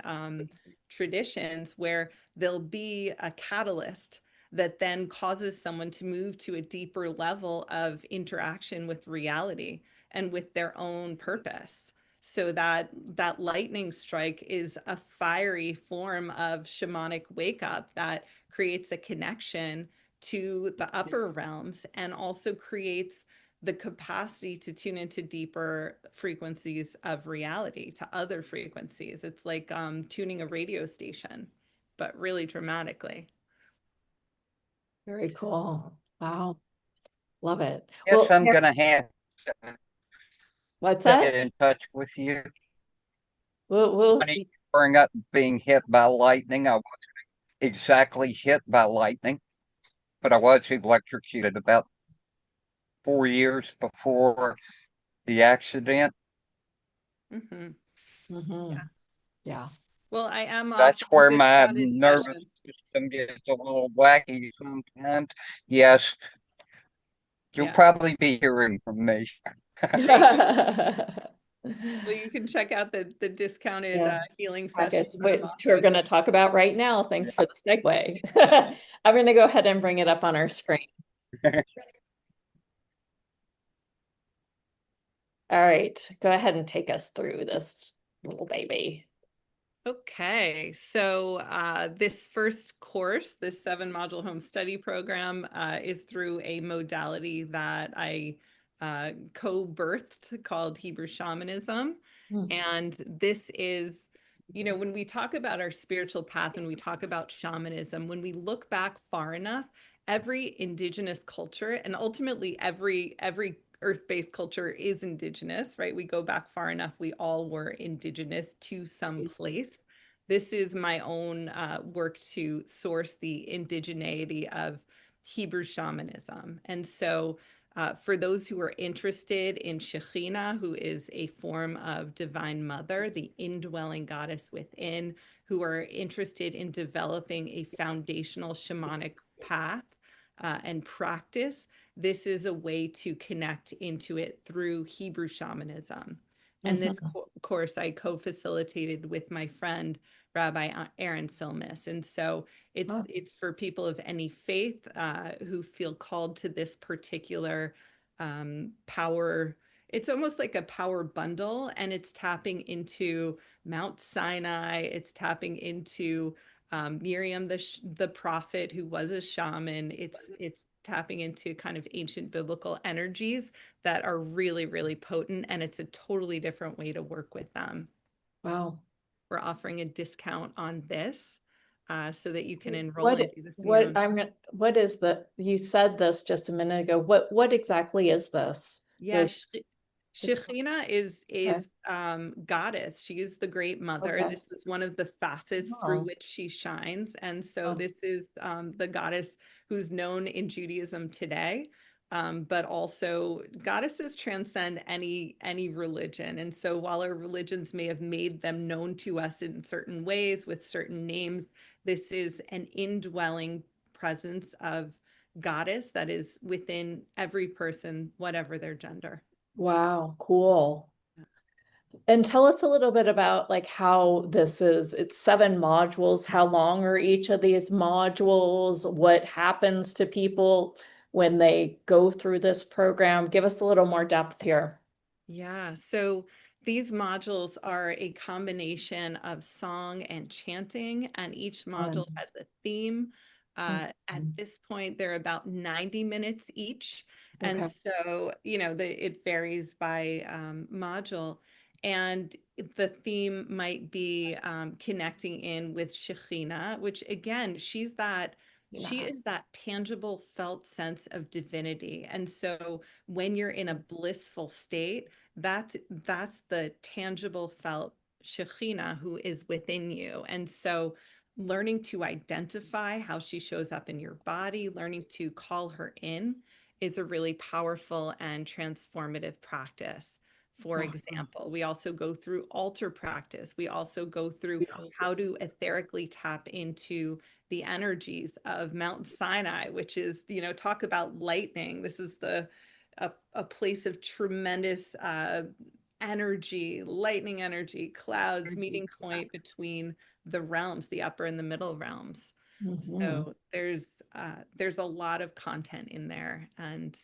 traditions where there'll be a catalyst that then causes someone to move to a deeper level of interaction with reality and with their own purpose. So that lightning strike is a fiery form of shamanic wake up that creates a connection to the upper realms and also creates the capacity to tune into deeper frequencies of reality, to other frequencies. It's like tuning a radio station, but really dramatically. Very cool. Wow. Love it. Yes, Well, I'm gonna have what's to that? get in touch with you. We'll Funny you bring up being hit by lightning. I wasn't exactly hit by lightning, but I was electrocuted about 4 years before the accident. Mhm. Mhm. Yeah. Yeah. Well, I am That's offering where my discounted nervous sessions. system gets a little wacky sometimes. Yes, you'll Yeah. probably be hearing from me. Well, you can check out the discounted Yeah. healing Package, sessions that I'm which we're offering. going to talk about right now. Thanks for the segue. I'm going to go ahead and bring it up on our screen. All right, go ahead and take us through this little baby. Okay, so this first course, this 7-module home study program, is through a modality that I co-birthed called Hebrew Shamanism. And this is, you know, when we talk about our spiritual path and we talk about shamanism, when we look back far enough, every indigenous culture and ultimately every earth-based culture is indigenous, right? We go back far enough, we all were indigenous to some place. This is my own work to source the indigeneity of Hebrew shamanism. And so for those who are interested in Shekhinah, who is a form of Divine Mother, the indwelling goddess within, who are interested in developing a foundational shamanic path and practice, this is a way to connect into it through Hebrew shamanism. And this course I co-facilitated with my friend Rabbi Aaron Filmus. And so it's for people of any faith who feel called to this particular power. It's almost like a power bundle, and it's tapping into Mount Sinai. It's tapping into Miriam, the prophet who was a shaman. It's tapping into kind of ancient biblical energies that are really, really potent, and it's a totally different way to work with them. Wow. We're offering a discount on this so that you can enroll What and do this in your own. what is you said this just a minute ago. What exactly is this? Yeah, This Shekhinah is okay. goddess. She is the great mother. Okay. This is one of the facets through Oh. which she shines. And so Oh. this is the goddess who's known in Judaism today. But also goddesses transcend any religion. And so while our religions may have made them known to us in certain ways with certain names, this is an indwelling presence of goddess that is within every person, whatever their gender. Wow, cool. And tell us a little bit about like how this is, it's 7 modules. How long are each of these modules? What happens to people when they go through this program? Give us a little more depth here. Yeah, so these modules are a combination of song and chanting, and each module has a theme. At Mhm. this point, they're about 90 minutes each. And Okay. so, it varies by module. And the theme might be connecting in with Shekhinah, which again, she is that tangible felt sense of divinity. And so when you're in a blissful state, that's the tangible felt Shekhinah who is within you. And so learning to identify how she shows up in your body, learning to call her in is a really powerful and transformative practice. For example, we also go through altar practice. We also go through how to etherically tap into the energies of Mount Sinai, which is, talk about lightning. This is a place of tremendous energy, lightning energy, clouds, meeting point between the realms, the upper and the middle realms. Mhm. So there's a lot of content in there, and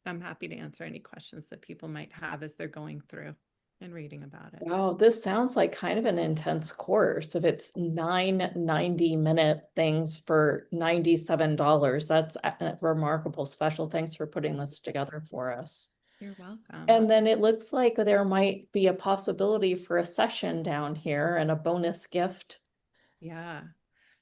I'm happy to answer any questions that people might have as they're going through and reading about it. Wow, this sounds like kind of an intense course. If it's 9 90-minute things for $97, that's a remarkable. Special thanks for putting this together for us. You're welcome. And then it looks like there might be a possibility for a session down here and a bonus gift. Yeah.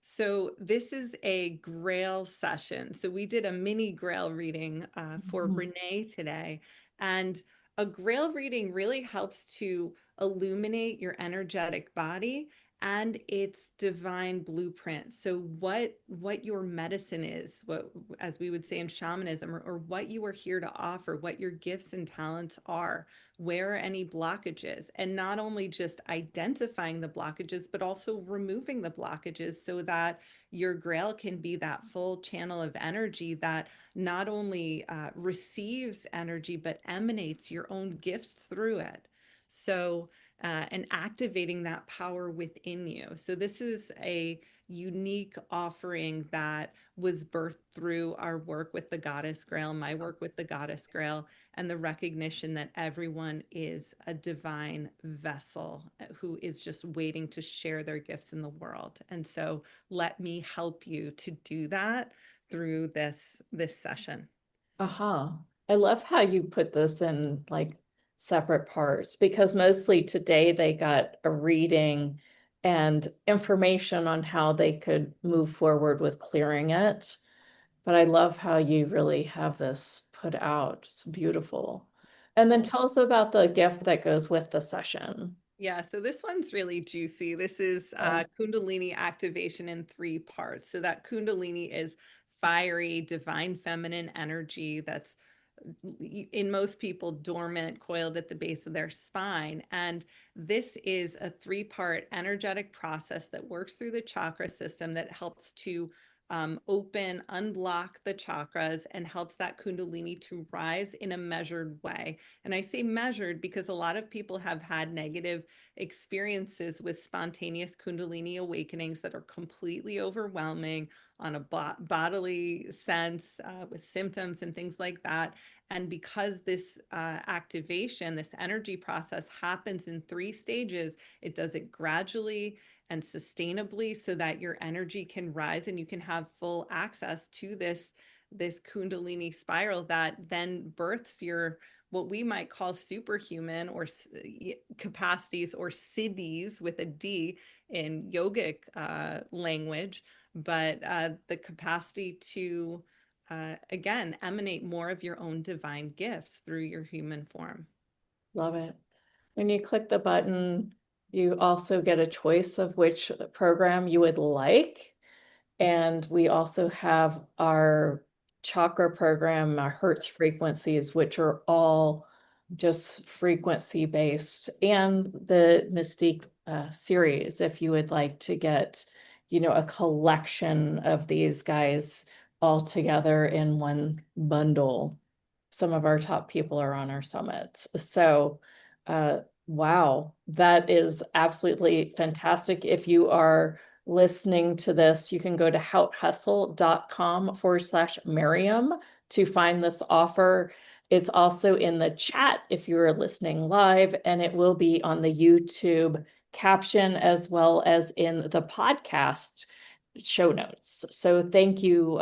So this is a Grail session. So we did a mini Grail reading for Mhm. Renee today. And a Grail reading really helps to illuminate your energetic body and its divine blueprint. So what your medicine is, what, as we would say in shamanism, or what you are here to offer, what your gifts and talents are, where are any blockages, and not only just identifying the blockages, but also removing the blockages so that your Grail can be that full channel of energy that not only receives energy, but emanates your own gifts through it. So, and activating that power within you. So, this is a unique offering that was birthed through our work with the Goddess Grail, my work with the Goddess Grail, and the recognition that everyone is a divine vessel who is just waiting to share their gifts in the world. And so let me help you to do that through this session. Uh-huh. I love how you put this in like separate parts because mostly today they got a reading and information on how they could move forward with clearing it. But I love how you really have this put out. It's beautiful. And then tell us about the gift that goes with the session. Yeah, so this one's really juicy. This is Kundalini activation in 3 parts. So that Kundalini is fiery, divine feminine energy that's in most people dormant, coiled at the base of their spine. And this is a 3-part energetic process that works through the chakra system that helps to open, unblock the chakras, and helps that Kundalini to rise in a measured way. And I say measured because a lot of people have had negative experiences with spontaneous Kundalini awakenings that are completely overwhelming on a bodily sense, with symptoms and things like that. And because this activation, this energy process happens in 3 stages, it does it gradually and sustainably so that your energy can rise and you can have full access to this Kundalini spiral that then births your what we might call superhuman or capacities, or siddhis with a D in yogic language, but the capacity to again emanate more of your own divine gifts through your human form. Love it. When you click the button, you also get a choice of which program you would like. And we also have our chakra program, our Hertz frequencies, which are all just frequency based, and the Mystique series, if you would like to get, a collection of these guys all together in one bundle. Some of our top people are on our summits. So Wow, that is absolutely fantastic. If you are listening to this, you can go to houthustle.com/Miriam to find this offer. It's also in the chat if you're listening live, and it will be on the YouTube caption as well as in the podcast show notes. So thank you,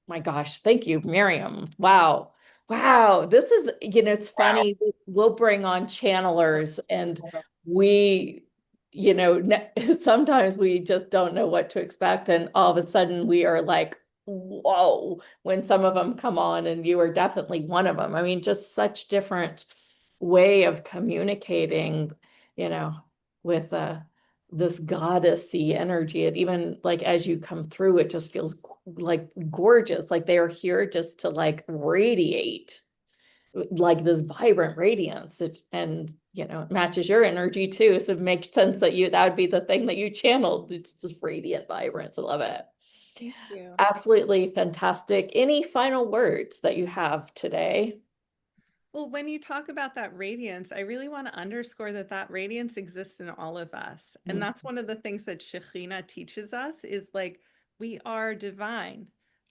my gosh, thank you, Miriam. Wow. Wow, this is, it's funny. We'll bring on channelers and we, sometimes we just don't know what to expect. And all of a sudden we are like, whoa, when some of them come on, and you are definitely one of them. I mean, just such different way of communicating, with this goddessy energy. It even like as you come through, it just feels like gorgeous, like they are here just to like radiate like this vibrant radiance. And it matches your energy too, so it makes sense that that would be the thing that you channeled. It's just radiant vibrance. I love it. Thank you. Absolutely fantastic. Any final words that you have today? Well, when you talk about that radiance, I really want to underscore that radiance exists in all of us. And that's one of the things that Shekhinah teaches us is like, we are divine.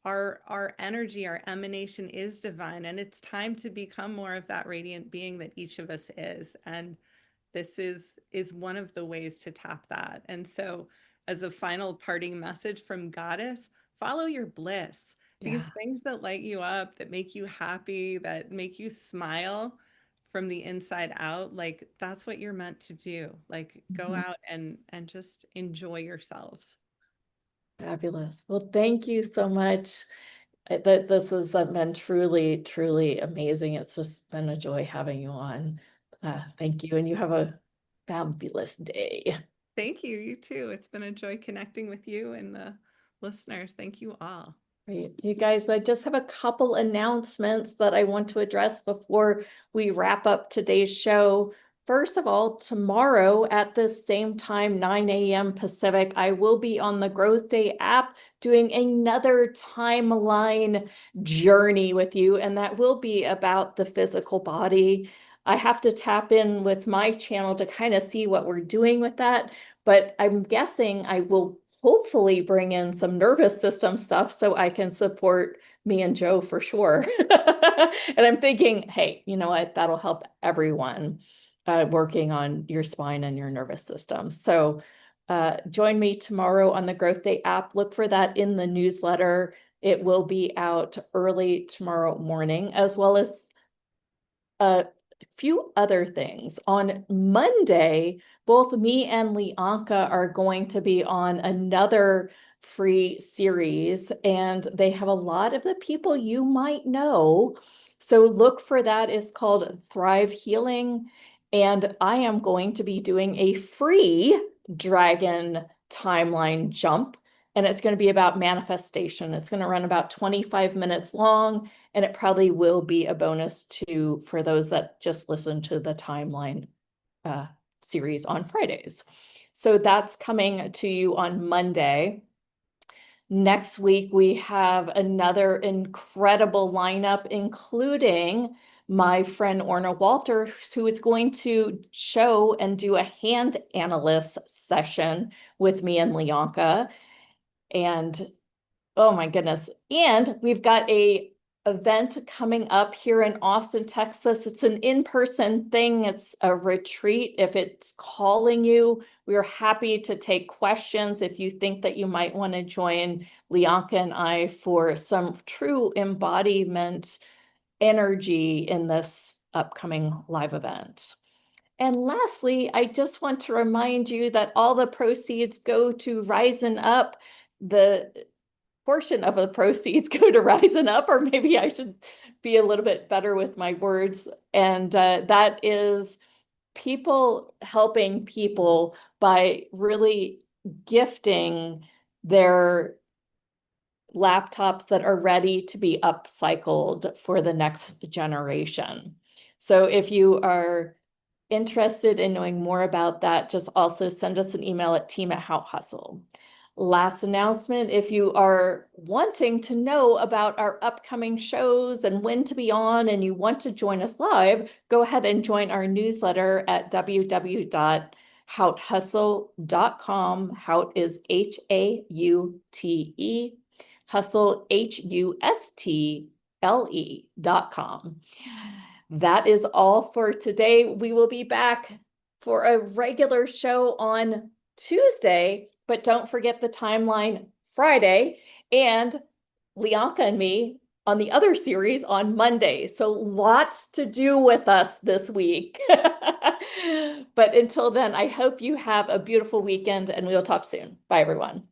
Our energy, our emanation is divine. And it's time to become more of that radiant being that each of us is. And this is one of the ways to tap that. And so as a final parting message from Goddess, follow your bliss. These things that light you up, that make you happy, that make you smile from the inside out, like that's what you're meant to do. Like go out and just enjoy yourselves. Fabulous. Well, thank you so much. This has been truly, truly amazing. It's just been a joy having you on. Thank you. And you have a fabulous day. Thank you. You too. It's been a joy connecting with you and the listeners. Thank you all. Great. You guys, I just have a couple announcements that I want to address before we wrap up today's show. First of all, tomorrow at the same time, 9 a.m. Pacific, I will be on the Growth Day app doing another timeline journey with you, and that will be about the physical body. I have to tap in with my channel to kind of see what we're doing with that, but I'm guessing I will hopefully bring in some nervous system stuff so I can support me and Joe for sure. And I'm thinking, hey, you know what? That'll help everyone working on your spine and your nervous system. So join me tomorrow on the Growth Day app. Look for that in the newsletter. It will be out early tomorrow morning, as well as a few other things. On Monday, both me and Lyanca are going to be on another free series, and they have a lot of the people you might know. So look for that. It's called Thrive Healing. And I am going to be doing a free dragon timeline jump, and it's going to be about manifestation. It's going to run about 25 minutes long, and it probably will be a bonus too for those that just listen to the timeline series on Fridays. So that's coming to you on Monday. Next week, we have another incredible lineup, including my friend Orna Walter, who is going to show and do a hand analysis session with me and Lyanca. And oh my goodness. And we've got a event coming up here in Austin, Texas. It's an in-person thing. It's a retreat. If it's calling you, we are happy to take questions. If you think that you might want to join Lyanca and I for some true embodiment energy in this upcoming live event. And lastly, I just want to remind you that all the proceeds go to Rising Up. The portion of the proceeds go to Rising Up, or maybe I should be a little bit better with my words. And that is people helping people by really gifting their laptops that are ready to be upcycled for the next generation. So if you are interested in knowing more about that, just also send us an email at team@houthustle. Last announcement, if you are wanting to know about our upcoming shows and when to be on and you want to join us live, go ahead and join our newsletter at www.houthustle.com. Hout is Haute, hustle HUSTLE.com. That is all for today. We will be back for a regular show on Tuesday, but don't forget the timeline Friday, and Lyanca and me on the other series on Monday. So lots to do with us this week. But until then, I hope you have a beautiful weekend, and we'll talk soon. Bye, everyone.